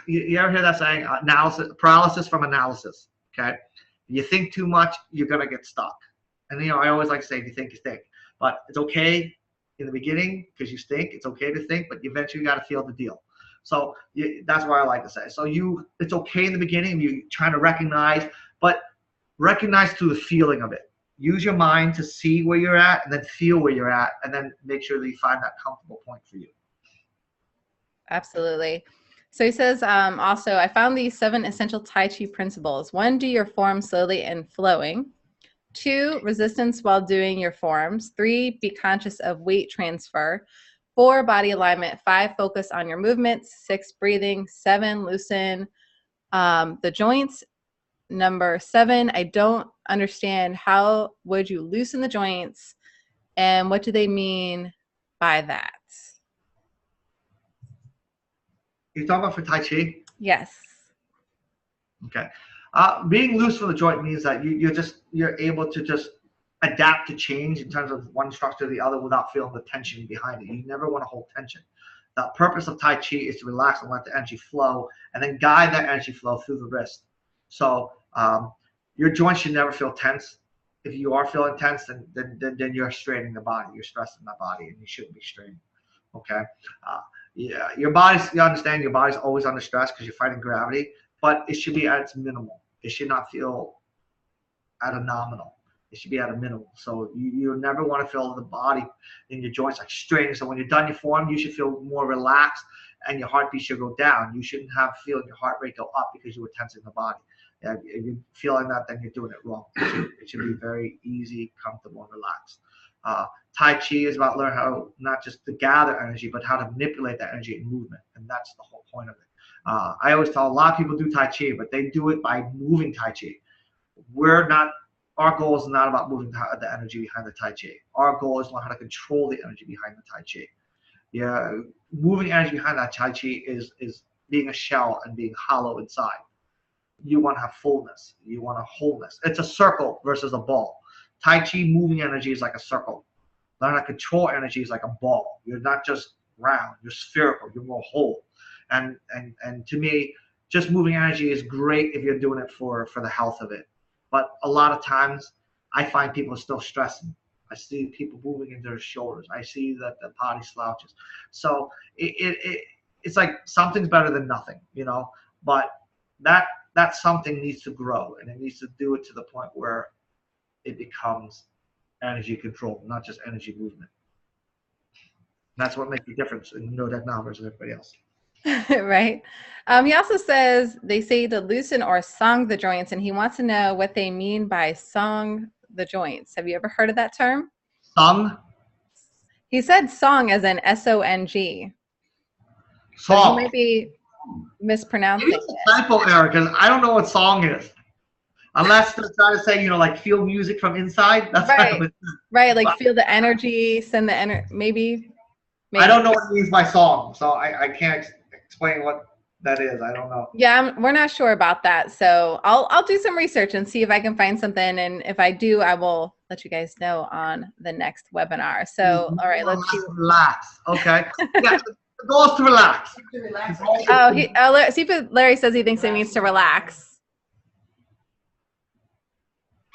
you ever hear that saying? Paralysis from analysis. Okay. You think too much, you're gonna get stuck. And I always like to say, if you think, you think. But it's okay in the beginning because you think. It's okay to think, but eventually you got to feel the deal. So that's what I like to say. So it's okay in the beginning. You're trying to recognize, but recognize through the feeling of it. Use your mind to see where you're at, and then feel where you're at, and then make sure that you find that comfortable point for you. Absolutely. So he says, also, I found these 7 essential Tai Chi principles. 1, do your form slowly and flowing. 2, resistance while doing your forms. 3, be conscious of weight transfer. 4, body alignment. 5, focus on your movements. 6, breathing. 7, loosen the joints. Number 7, I don't understand. How would you loosen the joints? And what do they mean by that? You're talking about for Tai Chi? Yes. Okay. Being loose for the joint means that you're able to just adapt to change in terms of one structure to the other without feeling the tension behind it. You never want to hold tension. The purpose of Tai Chi is to relax and let the energy flow, and then guide that energy flow through the wrist. So your joints should never feel tense. If you are feeling tense, then you're straining the body. You're stressing the body, and you shouldn't be straining. Okay. Yeah, you understand your body's always under stress because you're fighting gravity, but it should be at its minimal. It should not feel at a nominal. It should be at a minimal. So you never want to feel the body in your joints like straining. So when you're done your form, you should feel more relaxed and your heartbeat should go down. You shouldn't have feeling your heart rate go up because you were tensing the body. If you're feeling that, then you're doing it wrong. It should be very easy, comfortable, and relaxed. Tai Chi is about learning how not just to gather energy, but how to manipulate that energy in movement, and that's the whole point of it. I always tell a lot of people do Tai Chi, but they do it by moving Tai Chi. Our goal is not about moving the energy behind the Tai Chi. Our goal is to learn how to control the energy behind the Tai Chi. Yeah, moving energy behind that Tai Chi is being a shell and being hollow inside. You want to have fullness. You want a wholeness. It's a circle versus a ball. Tai Chi moving energy is like a circle. Learn how to control energy is like a ball. You're not just round. You're spherical. You're more whole. And to me, just moving energy is great if you're doing it for the health of it. But a lot of times, I find people are still stressing. I see people moving into their shoulders. I see that the body slouches. So it's like something's better than nothing, But that something needs to grow, and it needs to do it to the point where it becomes energy control, not just energy movement. That's what makes the difference in Ngo Dac Na versus everybody else. Right. He also says they say to loosen or song the joints, and he wants to know what they mean by song the joints. Have you ever heard of that term? Song? He said song as in S-O-N-G. So he Song. might be mispronouncing Maybe it's it. a typo error because I don't know what song is. Unless they're trying to say, like feel music from inside. That's Right. kind of Right. Like feel the energy, send the energy. Maybe. I don't know what it means by song, so I can't explain what that is. I don't know. Yeah, we're not sure about that. So I'll do some research and see if I can find something. And if I do, I will let you guys know on the next webinar. So, all right, let's see. Relax. Okay. Yeah, the goal is to relax. Oh, Larry says he thinks it means to relax.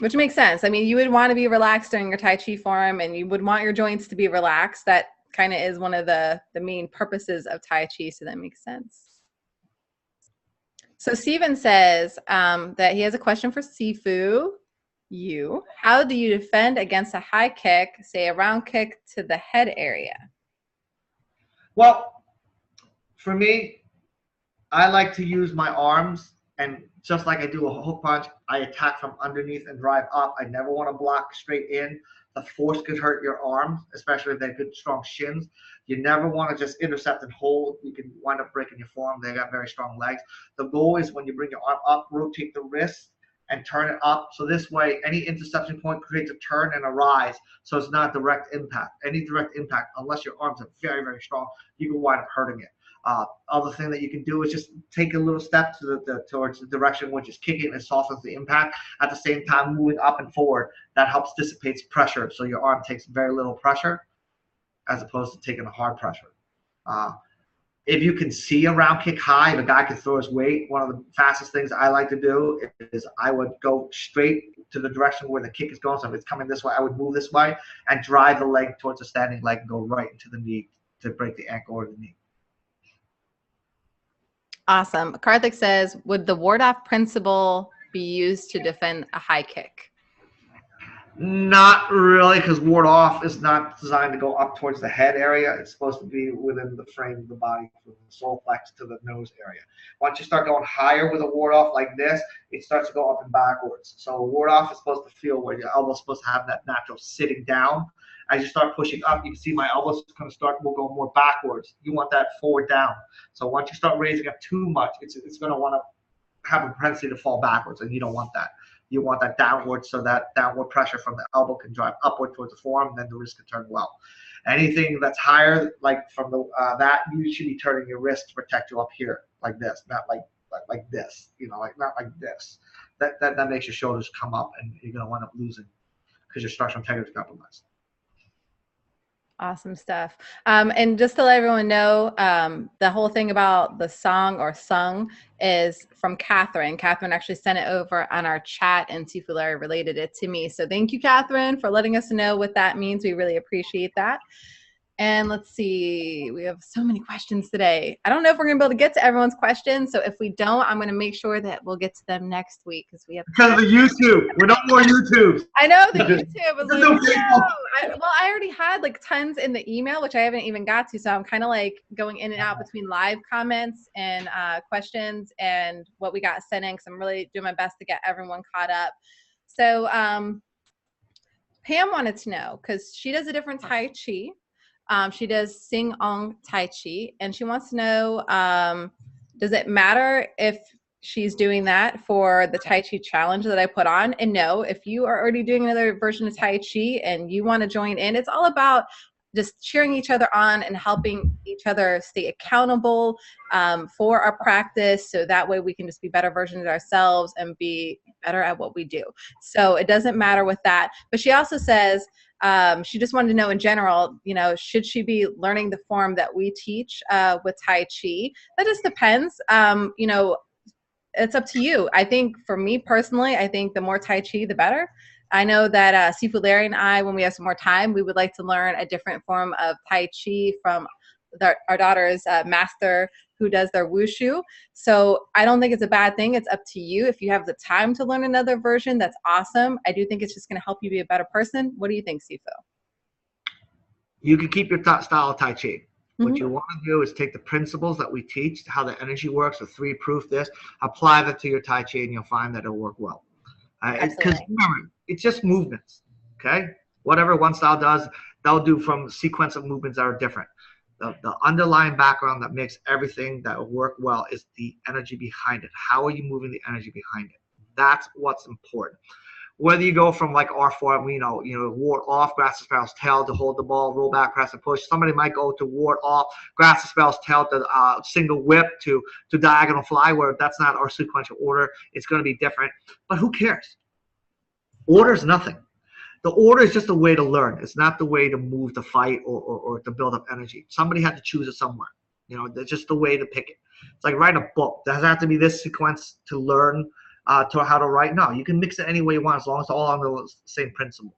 Which makes sense. I mean, you would want to be relaxed during your Tai Chi form, and you would want your joints to be relaxed. That kind of is one of the main purposes of Tai Chi, so that makes sense. So Steven says that he has a question for Sifu. How do you defend against a high kick, say a round kick to the head area? Well, for me, I like to use my arms, and just like I do a hook punch, I attack from underneath and drive up. I never want to block straight in. The force could hurt your arms, especially if they're good, strong shins. You never want to just intercept and hold. You can wind up breaking your forearm. They got very strong legs. The goal is when you bring your arm up, rotate the wrist and turn it up. So this way, any interception point creates a turn and a rise. So it's not direct impact. Any direct impact, unless your arms are very, very strong, you can wind up hurting it. Other thing that you can do is just take a little step to towards the direction which is kicking. It softens the impact. At the same time, moving up and forward, that helps dissipates pressure. So your arm takes very little pressure as opposed to taking a hard pressure. If you can see a round kick high, if a guy can throw his weight, one of the fastest things I like to do is I would go straight to the direction where the kick is going. So if it's coming this way, I would move this way and drive the leg towards the standing leg and go right into the knee to break the ankle or the knee. Awesome. Karthik says, would the ward-off principle be used to defend a high kick? Not really, because ward off is not designed to go up towards the head area. It's supposed to be within the frame of the body, from the solar flex to the nose area. Once you start going higher with a ward off like this, it starts to go up and backwards. So a ward off is supposed to feel where your elbow's supposed to have that natural sitting down. As you start pushing up, you can see my elbows going to start will go more backwards. You want that forward down. So once you start raising up too much, it's going to want to have a propensity to fall backwards, and you don't want that. You want that downward, so that downward pressure from the elbow can drive upward towards the forearm, and then the wrist can turn well. Anything that's higher, like from the that, you should be turning your wrist to protect you up here, like this, not like this. Like not like this. That makes your shoulders come up, and you're gonna wind up losing because your structural integrity is compromised. Awesome stuff. And just to let everyone know, the whole thing about the song or sung is from Catherine. Catherine actually sent it over on our chat, and Sifu Larry related it to me. So thank you, Catherine, for letting us know what that means. We really appreciate that. And let's see, we have so many questions today. I don't know if we're going to be able to get to everyone's questions. So if we don't, I'm going to make sure that we'll get to them next week because we have. Because of the YouTube. We don't more YouTube. I know the YouTube was like, no. I already had like tons in the email, which I haven't even got to. So I'm kind of like going in and out between live comments and questions and what we got sent in because I'm really doing my best to get everyone caught up. So Pam wanted to know because she does a different Tai Chi. She does Qigong Tai Chi, and she wants to know, does it matter if she's doing that for the Tai Chi challenge that I put on? And no, if you are already doing another version of Tai Chi and you want to join in, it's all about just cheering each other on and helping each other stay accountable for our practice. So that way we can just be better versions of ourselves and be better at what we do. So it doesn't matter with that. But she also says, she just wanted to know in general, should she be learning the form that we teach with Tai Chi? That just depends. It's up to you. I think for me personally, I think the more Tai Chi, the better. I know that Sifu Larry and I, when we have some more time, we would like to learn a different form of Tai Chi from our daughter's master, who does their wushu. So I don't think it's a bad thing. It's up to you. If you have the time to learn another version, that's awesome. I do think it's just going to help you be a better person. What do you think, Sifu? You can keep your style of Tai Chi. What you want to do is take the principles that we teach, how the energy works, the 3 proof this, apply that to your Tai Chi, and you'll find that it'll work well. Because remember, it's just movements, okay? Whatever one style does, they'll do from sequence of movements that are different. The underlying background that makes everything that will work well is the energy behind it. How are you moving the energy behind it? That's what's important. Whether you go from like R4, ward off, grasp the sparrow's tail to hold the ball, roll back, press and push. Somebody might go to ward off, grasp the sparrow's tail to single whip to diagonal fly, where that's not our sequential order. It's going to be different. But who cares? Order is nothing. The order is just a way to learn. It's not the way to move, to fight, or to build up energy. Somebody had to choose it somewhere. That's just the way to pick it. It's like writing a book. Does it have to be this sequence to learn to how to write? No, you can mix it any way you want as long as it's all on the same principle.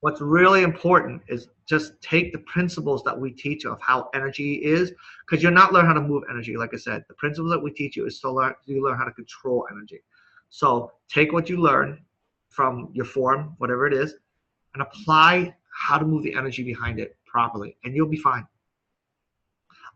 What's really important is just take the principles that we teach of how energy is, because you're not learning how to move energy. Like I said, the principles that we teach you is to learn how to control energy. So take what you learn from your form, whatever it is, and apply how to move the energy behind it properly, and you'll be fine.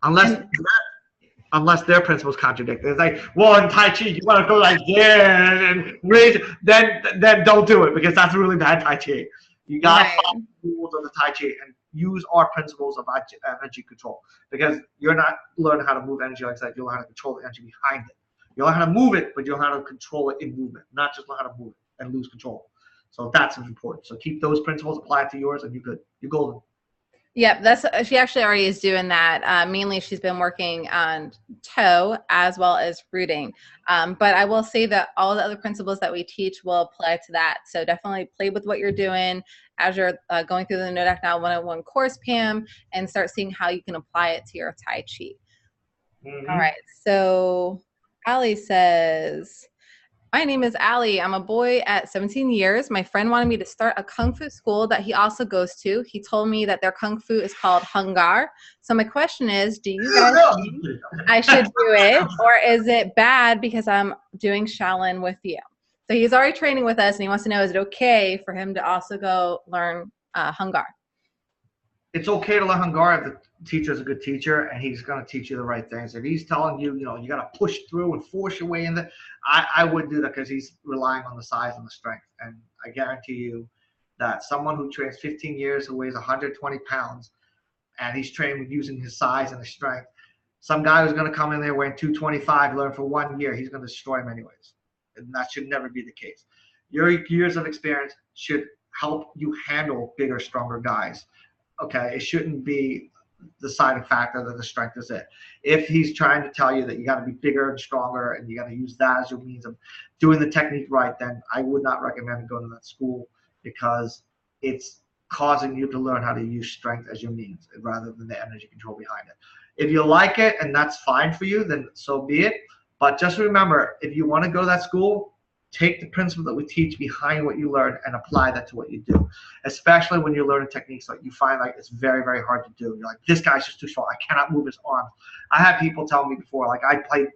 Unless their principles contradict. It's like, well, in Tai Chi, you want to go like this and raise, then don't do it, because that's really bad Tai Chi. You got to follow the rules of the Tai Chi and use our principles of energy control, because you're not learning how to move energy like that. You'll learn how to control the energy behind it. You'll learn how to move it, but you'll learn how to control it in movement, not just learn how to move it and lose control. So that's important. So keep those principles, apply it to yours, and you're good. You're golden. Yep, she actually already is doing that. Mainly, she's been working on toe as well as rooting. But I will say that all the other principles that we teach will apply to that. So definitely play with what you're doing as you're going through the Ngo Dac Na 101 course, Pam, and start seeing how you can apply it to your Tai Chi. All right. So Ali says, my name is Ali. I'm a boy at 17 years. My friend wanted me to start a Kung Fu school that he also goes to. He told me that their Kung Fu is called Hungar. So my question is, do you guys think I should do it, or is it bad because I'm doing Shaolin with you? So he's already training with us, and he wants to know, is it okay for him to also go learn Hungar? It's okay to learn Hungar if the teacher is a good teacher and he's going to teach you the right things. If he's telling you, you got to push through and force your way in there, I wouldn't do that, because he's relying on the size and the strength. And I guarantee you that someone who trains 15 years, who weighs 120 pounds, and he's trained with using his size and his strength, some guy who's going to come in there weighing 225, learn for 1 year, he's going to destroy him anyways. And that should never be the case. Your years of experience should help you handle bigger, stronger guys. Okay, it shouldn't be the deciding factor that the strength is it. If he's trying to tell you that you got to be bigger and stronger and you got to use that as your means of doing the technique right, then I would not recommend going to that school, because it's causing you to learn how to use strength as your means rather than the energy control behind it. If you like it and that's fine for you, then so be it. But just remember, if you want to go to that school, take the principle that we teach behind what you learn and apply that to what you do, especially when you're learning techniques like you find like it's very, very hard to do. You're like, this guy's just too strong. I cannot move his arms. I had people tell me before, like, I played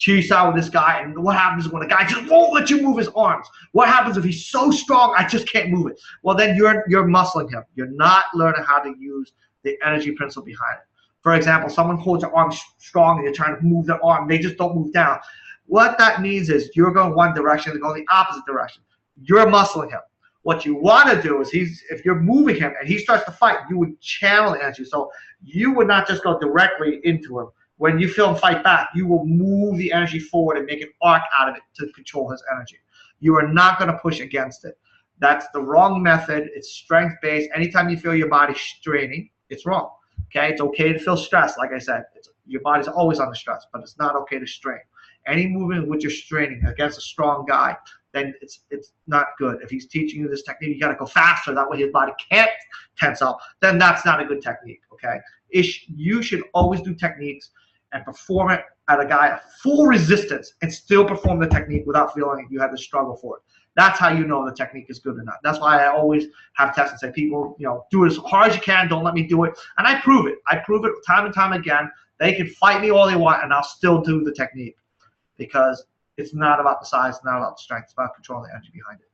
Chi style with this guy, and what happens when a guy just won't let you move his arms? What happens if he's so strong, I just can't move it? Well, then you're muscling him. You're not learning how to use the energy principle behind it. For example, someone holds their arm strong and you're trying to move their arm. They just don't move down. What that means is you're going one direction, they're going the opposite direction. You're muscling him. What you want to do is if you're moving him and he starts to fight, you would channel the energy. So you would not just go directly into him. When you feel him fight back, you will move the energy forward and make an arc out of it to control his energy. You are not going to push against it. That's the wrong method. It's strength-based. Anytime you feel your body straining, it's wrong. Okay? It's okay to feel stress. Like I said, your body's always under stress, but it's not okay to strain. Any movement which you're straining against a strong guy, then it's not good. If he's teaching you this technique, you got to go faster. That way his body can't tense up. Then that's not a good technique, okay? You should always do techniques and perform it at a guy at full resistance and still perform the technique without feeling like you had to struggle for it. That's how you know the technique is good or not. That's why I always have tests and say, people, do it as hard as you can. Don't let me do it. And I prove it. I prove it time and time again They can fight me all they want, and I'll still do the technique because it's not about the size, it's not about the strength, it's about controlling the energy behind it.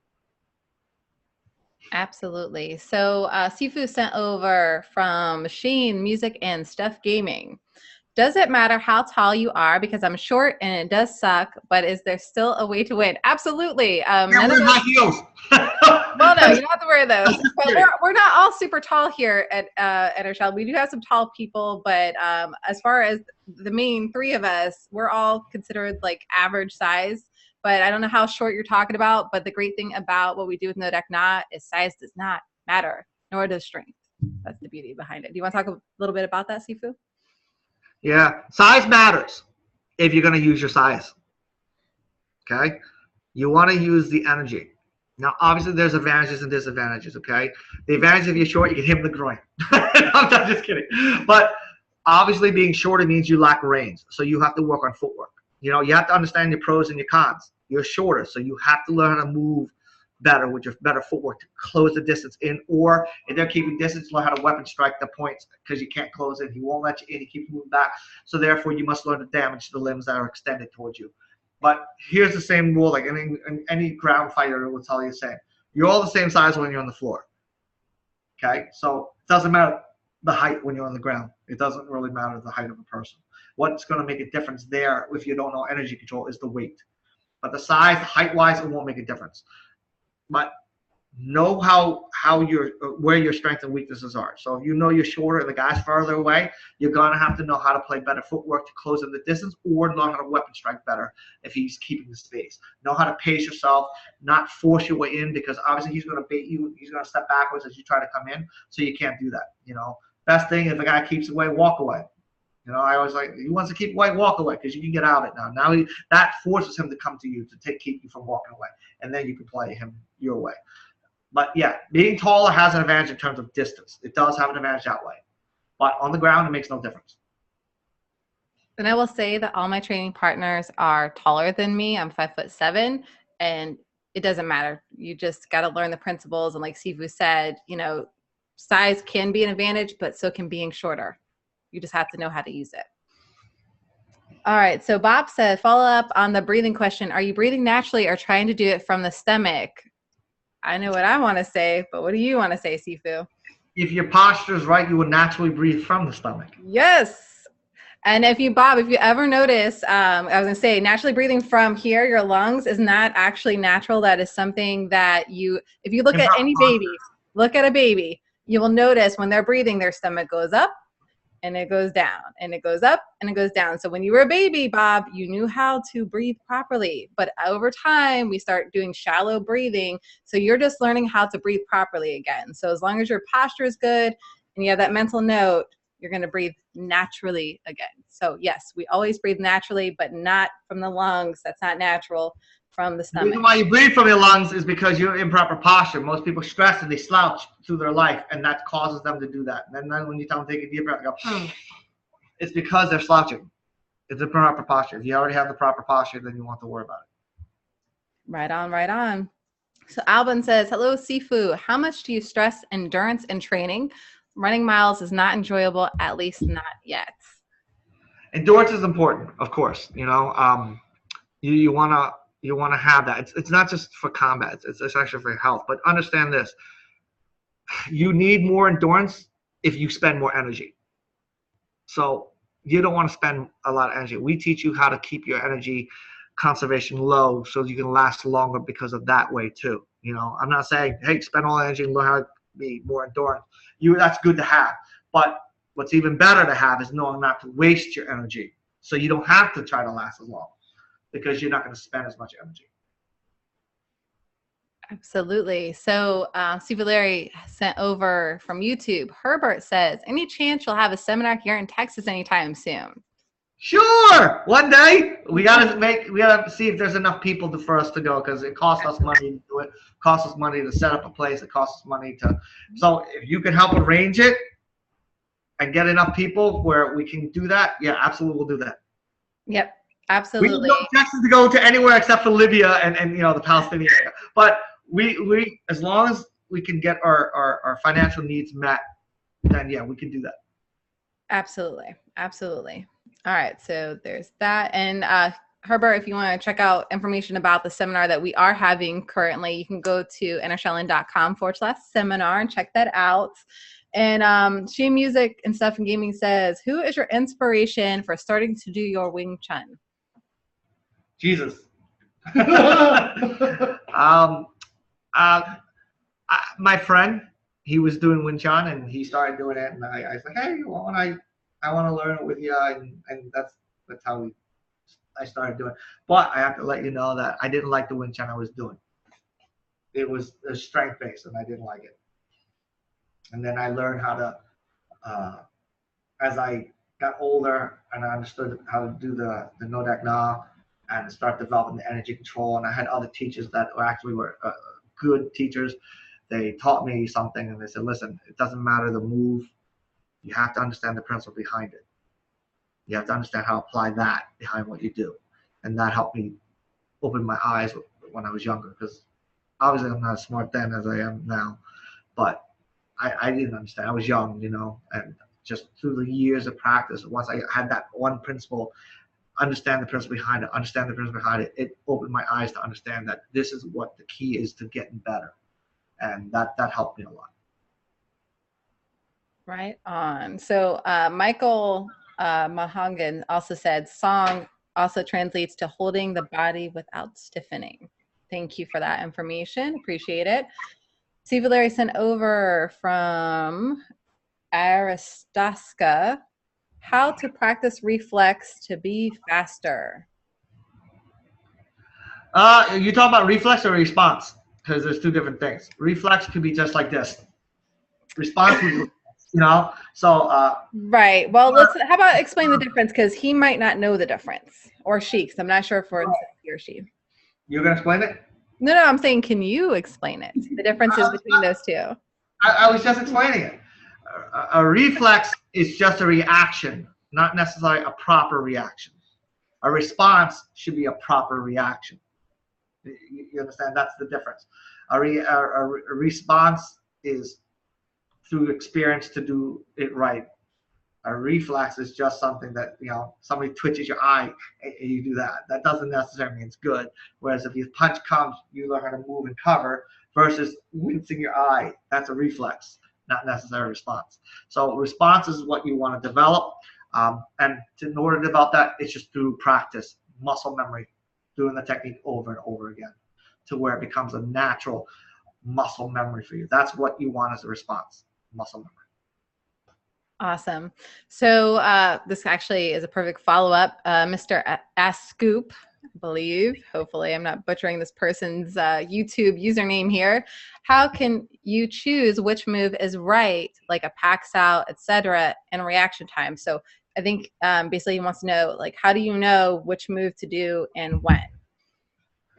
Absolutely. So Sifu sent over from Machine Music and Stuff Gaming. Does it matter how tall you are? Because I'm short and it does suck, but is there still a way to win? Absolutely. Yeah, wear high heels. Well, no, you don't have to wear those. But we're not all super tall here at Enter Shaolin. We do have some tall people, but as far as the main three of us, we're all considered like average size. But I don't know how short you're talking about. But the great thing about what we do with Ngo Dac Na is size does not matter, nor does strength. That's the beauty behind it. Do you want to talk a little bit about that, Sifu? Yeah, size matters if you're going to use your size. Okay? You want to use the energy. Now, obviously, there's advantages and disadvantages, okay? The advantage if you're short, you can hit him in the groin. I'm not just kidding. But obviously, being shorter means you lack range. So you have to work on footwork. You know, you have to understand your pros and your cons. You're shorter, so you have to learn how to move better with your better footwork to close the distance in, or if they're keeping distance, learn how to weapon strike the points because you can't close in. He won't let you in. He keeps moving back. So therefore, you must learn to damage the limbs that are extended towards you. But here's the same rule, like any ground fighter will tell you the same. You're all the same size when you're on the floor. Okay, so it doesn't matter the height when you're on the ground. It doesn't really matter the height of a person. What's going to make a difference there, if you don't know energy control, is the weight. But the size, height-wise, it won't make a difference. But know where your strengths and weaknesses are. So if you know you're shorter and the guy's farther away, you're gonna have to know how to play better footwork to close in the distance, or learn how to weapon strike better if he's keeping the space. Know how to pace yourself, not force your way in, because obviously he's gonna bait you. He's gonna step backwards as you try to come in, so you can't do that. You know, best thing if a guy keeps away, walk away. You know, I always like, he wants to keep away, walk away, because you can get out of it now. Now that forces him to come to you to keep you from walking away, and then you can play him your way. But yeah, being taller has an advantage in terms of distance. It does have an advantage that way. But on the ground, it makes no difference. And I will say that all my training partners are taller than me. I'm 5'7", and it doesn't matter. You just got to learn the principles. And like Sifu said, you know, size can be an advantage, but so can being shorter. You just have to know how to use it. All right. So Bob said, follow up on the breathing question. Are you breathing naturally or trying to do it from the stomach? I know what I want to say, but what do you want to say, Sifu? If your posture is right, you will naturally breathe from the stomach. Yes. And if you, Bob, if you ever notice, I was going to say, naturally breathing from here, your lungs, is not actually natural. That is something that if you look at any baby, look at a baby, you will notice when they're breathing, their stomach goes up and it goes down, and it goes up and it goes down. So when you were a baby, Bob, you knew how to breathe properly. But over time, we start doing shallow breathing. So you're just learning how to breathe properly again. So as long as your posture is good and you have that mental note, you're going to breathe naturally again. So yes, we always breathe naturally, but not from the lungs. That's not natural. From the stomach. The reason why you breathe from your lungs is because you're in improper posture. Most people stress and they slouch through their life, and that causes them to do that. And then when you tell them to take a deep breath, they go, it's because they're slouching. It's a proper posture. If you already have the proper posture, then you won't have to worry about it. Right on, right on. So Alvin says, hello, Sifu. How much do you stress endurance in training? Running miles is not enjoyable, at least not yet. Endurance is important, of course. You know, you want to have that. It's not just for combat. It's actually for your health. But understand this. You need more endurance if you spend more energy. So you don't want to spend a lot of energy. We teach you how to keep your energy conservation low so you can last longer because of that way too. You know, I'm not saying, hey, spend all the energy and learn how to be more endurance. That's good to have. But what's even better to have is knowing not to waste your energy. So you don't have to try to last as long, because you're not going to spend as much energy. Absolutely. So Sifu Larry sent over from YouTube. Herbert says, any chance you'll have a seminar here in Texas anytime soon? Sure. One day we gotta see if there's enough people for us to go, because it costs us money to do it. It costs us money to set up a place. It costs us money to. So if you can help arrange it and get enough people where we can do that, yeah, absolutely, we'll do that. Yep. Absolutely. We don't Texas to go to anywhere except for Libya and you know, the Palestinian area. But we as long as we can get our financial needs met, then yeah, we can do that. Absolutely. Absolutely. All right, so there's that. And Herbert, if you want to check out information about the seminar that we are having currently, you can go to entershaolin.com/seminar and check that out. And She Music and Stuff and Gaming says, who is your inspiration for starting to do your Wing Chun? Jesus. My friend, he was doing Wing Chun and he started doing it, and I was like, hey, well, I want to learn it with you, and that's how I started doing it. But I have to let you know that I didn't like the Wing Chun I was doing. It was strength based, and I didn't like it. And then I learned how to, as I got older and I understood how to do the Ngo Dac Na and start developing the energy control. And I had other teachers that actually were good teachers. They taught me something, and they said, listen, it doesn't matter the move. You have to understand the principle behind it. You have to understand how to apply that behind what you do. And that helped me open my eyes when I was younger, because obviously I'm not as smart then as I am now. But I didn't understand. I was young, you know, and just through the years of practice, once I had that one principle, understand the principle behind it, it opened my eyes to understand that this is what the key is to getting better. And that helped me a lot. Right on. So Michael Mahangan also said, song also translates to holding the body without stiffening. Thank you for that information. Appreciate it. Sifu Larry sent over from Aristaska, how to practice reflex to be faster. You talking about reflex or response? Because there's two different things. Reflex could be just like this. Response, you know. So. Right. Well, how about explain the difference, because he might not know the difference, or she. Because I'm not sure if we're he or she. You're gonna explain it? No, I'm saying, can you explain it? The differences between those two. I was just explaining it. A reflex is just a reaction, not necessarily a proper reaction. A response should be a proper reaction. You understand? That's the difference. A response is through experience to do it right. A reflex is just something that, you know, somebody twitches your eye and you do that. That doesn't necessarily mean it's good. Whereas if your punch comes, you learn how to move and cover, versus wincing your eye. That's a reflex, not necessarily a response. So response is what you want to develop. And in order to develop that, it's just through practice, muscle memory, doing the technique over and over again to where it becomes a natural muscle memory for you. That's what you want as a response, muscle memory. Awesome. So this actually is a perfect follow-up. Mr. Ascoop, I believe, hopefully I'm not butchering this person's YouTube username here. How can you choose which move is right, like a packs out, etc., and reaction time? So I think basically he wants to know, like, how do you know which move to do and when?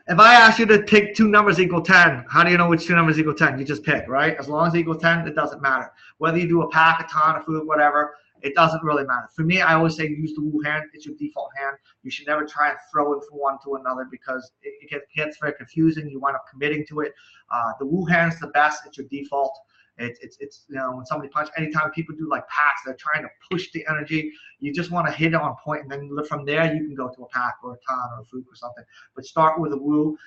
If I ask you to pick two numbers equal 10, how do you know which two numbers equal 10? You just pick, right? As long as they equal 10, it doesn't matter. Whether you do a pack, a ton, a food, whatever, it doesn't really matter. For me, I always say use the Wu hand. It's your default hand. You should never try and throw it from one to another, because it gets very confusing. You wind up committing to it. The Wu hand is the best. It's your default. It's you know, when somebody punches, anytime people do like packs, they're trying to push the energy. You just want to hit it on point, and then from there you can go to a pack or a ton or a food or something. But start with a Wu.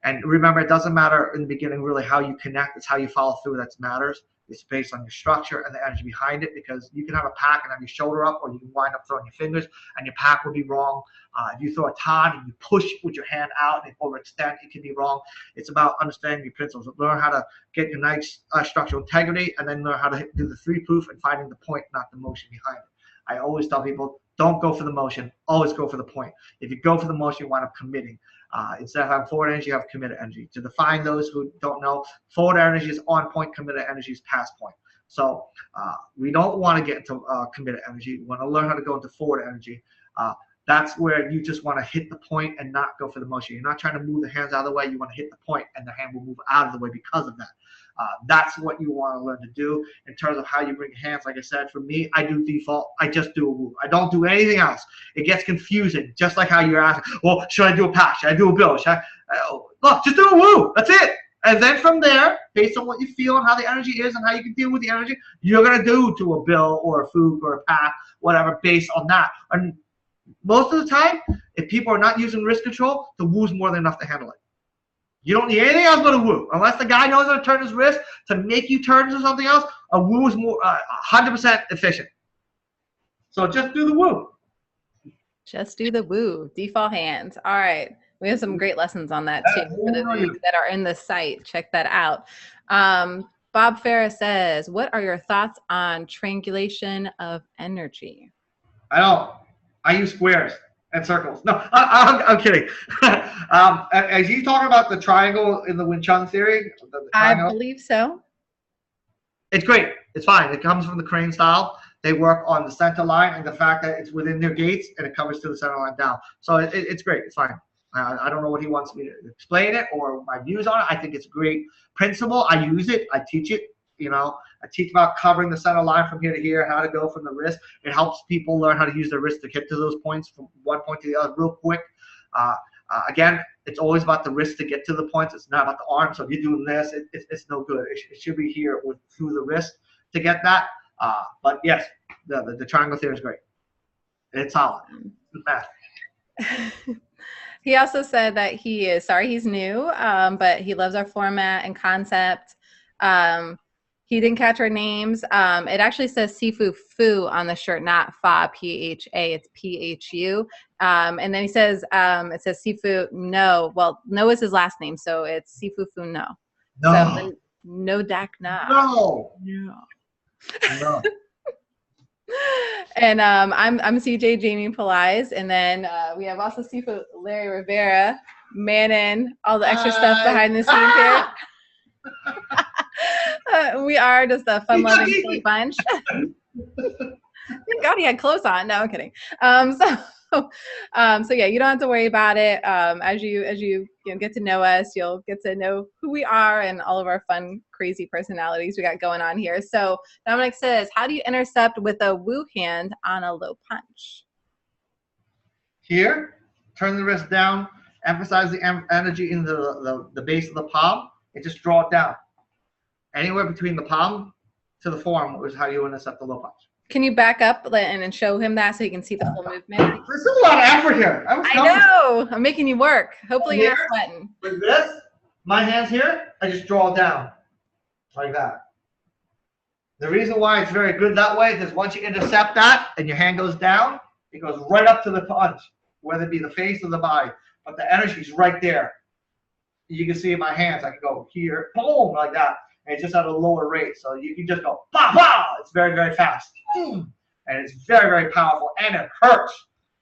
And remember, it doesn't matter in the beginning really how you connect. It's how you follow through that matters. It's based on your structure and the energy behind it, because you can have a pack and have your shoulder up, or you can wind up throwing your fingers and your pack will be wrong. If you throw a ton and you push with your hand out and overextend, it can be wrong. It's about understanding your principles. Learn how to get your nice structural integrity, and then learn how to do the three proof and finding the point, not the motion behind it. I always tell people, don't go for the motion, always go for the point. If you go for the motion, you wind up committing. Instead of having forward energy, you have committed energy. To define those who don't know, forward energy is on point, committed energy is past point. So we don't want to get into committed energy. We want to learn how to go into forward energy. That's where you just want to hit the point and not go for the motion. You're not trying to move the hands out of the way. You want to hit the point, and the hand will move out of the way because of that. That's what you want to learn to do. In terms of how you bring hands, like I said, for me, I do default. I just do a Wu. I don't do anything else. It gets confusing, just like how you're asking, well, should I do a pack? Should I do a bill? Look, just do a Wu. That's it. And then from there, based on what you feel and how the energy is and how you can deal with the energy, you're going to do to a bill or a food or a pack whatever, based on that. And most of the time, if people are not using wrist control, the Wu's more than enough to handle it. You don't need anything else but a Wu. Unless the guy knows how to turn his wrist to make you turn to something else, a Wu is more 100% efficient. So just do the Wu. Just do the Wu. Default hands. All right. We have some great lessons on that too for the dudes that are in the site. Check that out. Bob Ferris says, what are your thoughts on triangulation of energy? I don't. I use squares and circles. No, I'm kidding. Are you talking about the triangle in the Wing Chun theory? The I believe so. It's great. It's fine. It comes from the crane style. They work on the center line and the fact that it's within their gates and it covers to the center line down. So it's great. It's fine. I don't know what he wants me to explain it or my views on it. I think it's a great principle. I use it. I teach it. You know, I teach about covering the center line from here to here, how to go from the wrist. It helps people learn how to use their wrist to get to those points from one point to the other real quick. Again, it's always about the wrist to get to the points. It's not about the arm. So if you're doing this, it's no good. It should be here through the wrist to get that. But yes, the triangle theory is great. It's solid. It's math. He also said that he is sorry he's new, but he loves our format and concept. He didn't catch our names. It actually says Sifu Phu on the shirt, not Fa, P-H-A. It's P-H-U. And then he says, it says Sifu No. Well, No is his last name, so it's Sifu Phu Ngo. No. So, Ngo Dac Na. No. No. No. And I'm Sije Jamie Pelaez, and then we have also Sifu Larry Rivera, manning all the extra stuff behind the scenes here. We are just a fun-loving silly bunch. Thank God he had clothes on. No, I'm kidding. So yeah, you don't have to worry about it. As you get to know us, you'll get to know who we are and all of our fun, crazy personalities we got going on here. So Dominic says, how do you intercept with a Wu hand on a low punch? Here, turn the wrist down, emphasize the energy in the base of the palm, and just draw it down. Anywhere between the palm to the forearm is how you intercept the low punch. Can you back up and show him that so he can see the full movement? There's a lot of effort here. I know. I'm making you work. Hopefully you're not sweating. With this, my hands here, I just draw it down like that. The reason why it's very good that way is because once you intercept that and your hand goes down, it goes right up to the punch, whether it be the face or the body. But the energy is right there. You can see in my hands, I can go here, boom, like that. And it's just at a lower rate. So you can just go, bah, bah. It's very, very fast. And it's very, very powerful. And it hurts.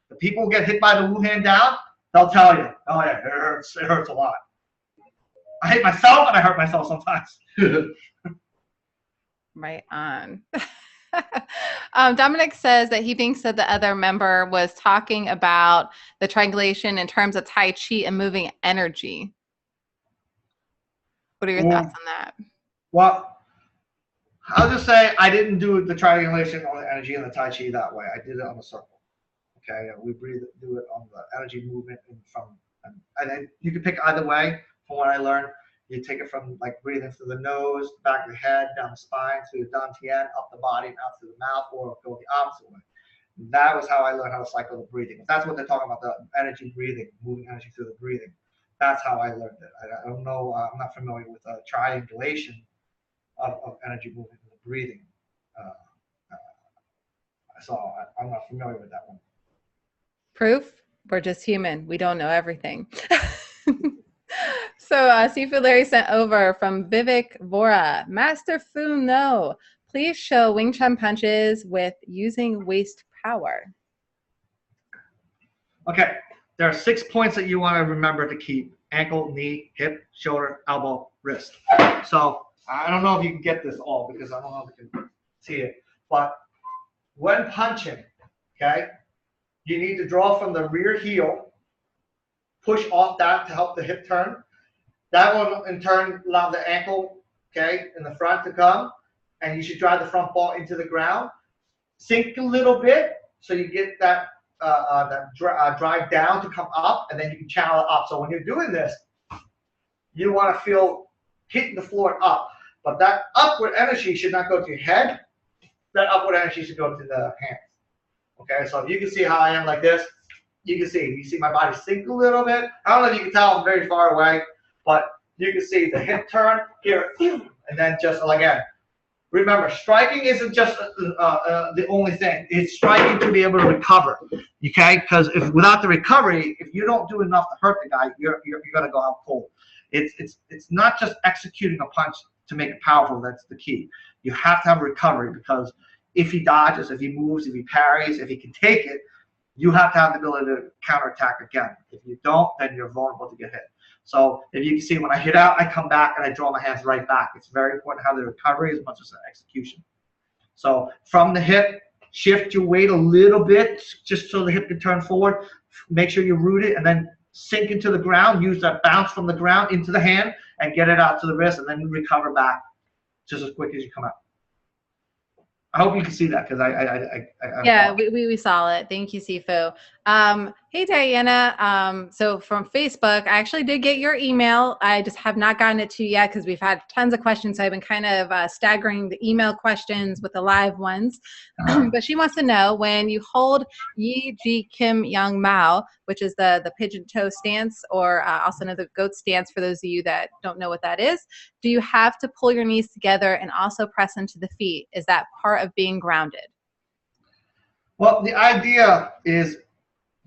The people who get hit by the Wu hand down, they'll tell you, oh yeah, it hurts. It hurts a lot. I hit myself and I hurt myself sometimes. Right on. Dominic says that he thinks that the other member was talking about the triangulation in terms of Tai Chi and moving energy. What are your thoughts on that? Well, I'll just say I didn't do the triangulation on the energy and the Tai Chi that way. I did it on the circle. Okay, we do it on the energy movement and then you can pick either way. From what I learned, you take it from like breathing through the nose, back of the head, down the spine, through the dantian, up the body, and out through the mouth, or go the opposite way. That was how I learned how to cycle the breathing. If that's what they're talking about, the energy breathing, moving energy through the breathing. That's how I learned it. I don't know. I'm not familiar with triangulation of energy movement in the breathing. So I'm not familiar with that one. Proof? We're just human. We don't know everything. So Sifu Larry sent over from Vivek Vora. Master Fu No, please show Wing Chun punches with using waist power. Okay, there are 6 points that you want to remember to keep: ankle, knee, hip, shoulder, elbow, wrist. So I don't know if you can get this all because I don't know if you can see it. But when punching, okay, you need to draw from the rear heel, push off that to help the hip turn. That will in turn allow the ankle, okay, in the front to come, and you should drive the front ball into the ground. Sink a little bit so you get that drive down to come up, and then you can channel it up. So when you're doing this, you want to feel hitting the floor up. But that upward energy should not go to your head. That upward energy should go to the hands. Okay, so if you can see how I am like this, you see my body sink a little bit. I don't know if you can tell I'm very far away, but you can see the hip turn here, and then just again. Remember, striking isn't just the only thing. It's striking to be able to recover, okay? Because if without the recovery, if you don't do enough to hurt the guy, you're gonna go out cold. It's not just executing a punch to make it powerful. That's the key. You have to have recovery, because if he dodges, if he moves, if he parries, if he can take it, you have to have the ability to counterattack again. If you don't, then you're vulnerable to get hit. So if you can see, when I hit out, I come back and I draw my hands right back. It's very important to have the recovery as much as the execution. So from the hip, shift your weight a little bit just so the hip can turn forward. Make sure you root it, and then sink into the ground. Use that bounce from the ground into the hand and get it out to the wrist, and then you recover back just as quick as you come out. I hope you can see that, because yeah, we saw it. Thank you, Sifu. Hey, Diana. So from Facebook, I actually did get your email. I just have not gotten it to you yet because we've had tons of questions. So I've been kind of staggering the email questions with the live ones. But she wants to know, when you hold Yi Ji Kim Yang Mao, which is the pigeon toe stance, or also known as the goat stance for those of you that don't know what that is, do you have to pull your knees together and also press into the feet? Is that part of being grounded? Well, the idea is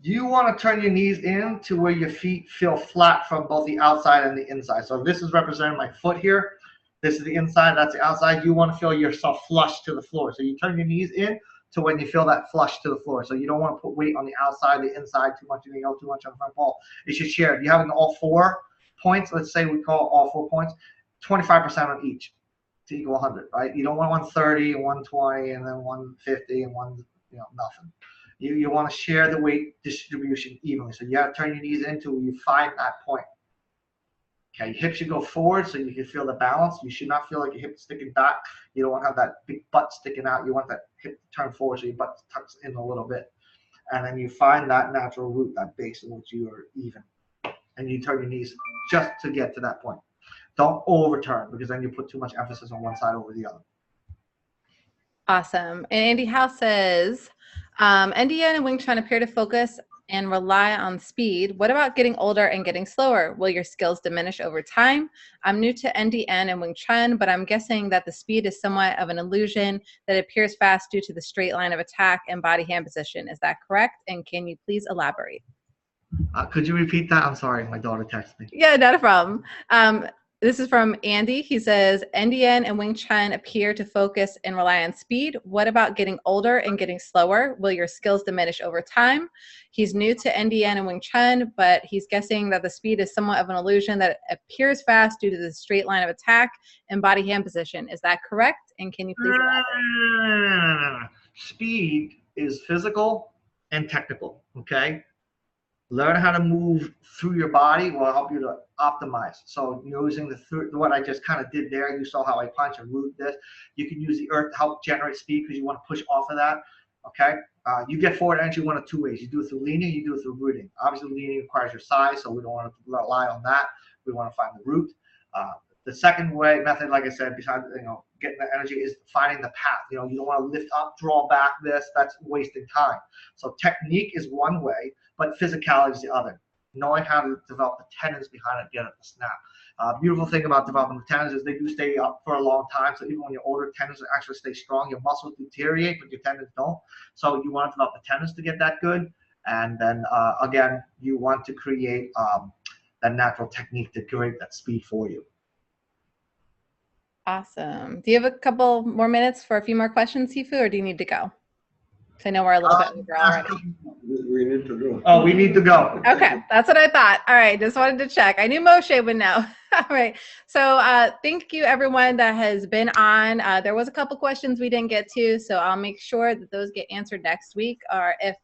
you want to turn your knees in to where your feet feel flat from both the outside and the inside. So this is representing my foot here. This is the inside, that's the outside. You want to feel yourself flush to the floor. So you turn your knees in to when you feel that flush to the floor. So you don't want to put weight on the outside, the inside too much, and you go too much on the front ball. It should share. If you're having all 4 points, let's say we call all 4 points, 25% on each to equal 100, right? You don't want 130, 120, and then 150, and nothing. You want to share the weight distribution evenly. So you have to turn your knees into where you find that point. Okay, your hips should go forward so you can feel the balance. You should not feel like your hips sticking back. You don't want to have that big butt sticking out. You want that hip to turn forward so your butt tucks in a little bit. And then you find that natural root, that base in which you are even. And you turn your knees just to get to that point. Don't overturn, because then you put too much emphasis on one side over the other. Awesome. And Andy House says, NDN and Wing Chun appear to focus and rely on speed. What about getting older and getting slower? Will your skills diminish over time? I'm new to NDN and Wing Chun, but I'm guessing that the speed is somewhat of an illusion, that it appears fast due to the straight line of attack and body hand position. Is that correct? And can you please elaborate? Could you repeat that? I'm sorry, my daughter texted me. Yeah, not a problem. This is from Andy. He says, NDN and Wing Chun appear to focus and rely on speed. What about getting older and getting slower? Will your skills diminish over time? He's new to NDN and Wing Chun, but he's guessing that the speed is somewhat of an illusion, that it appears fast due to the straight line of attack and body hand position. Is that correct? And can you please elaborate? Speed is physical and technical, okay? Learn how to move through your body will help you to optimize. So using what I just kind of did there, you saw how I punch and root this. You can use the earth to help generate speed because you want to push off of that. Okay. You get forward entry one of 2 ways. You do it through leaning, you do it through rooting. Obviously, leaning requires your size, so we don't want to rely on that. We want to find the root. The second method, like I said, besides getting the energy, is finding the path. You don't want to lift up, draw back. That's wasting time. So technique is one way, but physicality is the other. Knowing how to develop the tendons behind it, get it to snap. Beautiful thing about developing the tendons is they do stay up for a long time. So even when you're older, tendons actually stay strong. Your muscles deteriorate, but your tendons don't. So you want to develop the tendons to get that good. And then again, you want to create that natural technique to create that speed for you. Awesome. Do you have a couple more minutes for a few more questions, Sifu, or do you need to go? I know we're a little bit over already. We need to go. Oh, we need to go. Okay, that's what I thought. All right, just wanted to check. I knew Moshe would know. All right, so thank you everyone that has been on. There was a couple questions we didn't get to, so I'll make sure that those get answered next week, or if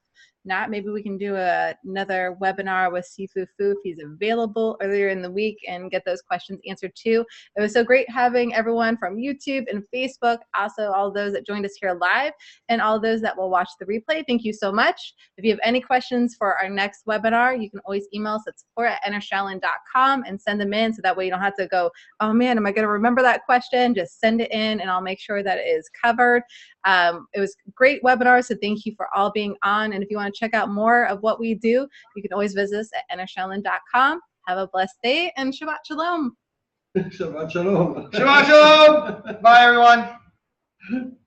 not, maybe we can do another webinar with Sifu Phu if he's available earlier in the week and get those questions answered too. It was so great having everyone from YouTube and Facebook, also all those that joined us here live, and all those that will watch the replay. Thank you so much. If you have any questions for our next webinar, you can always email us at support@entershaolin.com and send them in, so that way you don't have to go, oh man, am I going to remember that question? Just send it in and I'll make sure that it is covered. It was a great webinar, so thank you for all being on. And if you want to check out more of what we do, you can always visit us at entershaolin.com. Have a blessed day and Shabbat Shalom. Shabbat shalom. Shabbat shalom. Bye, everyone.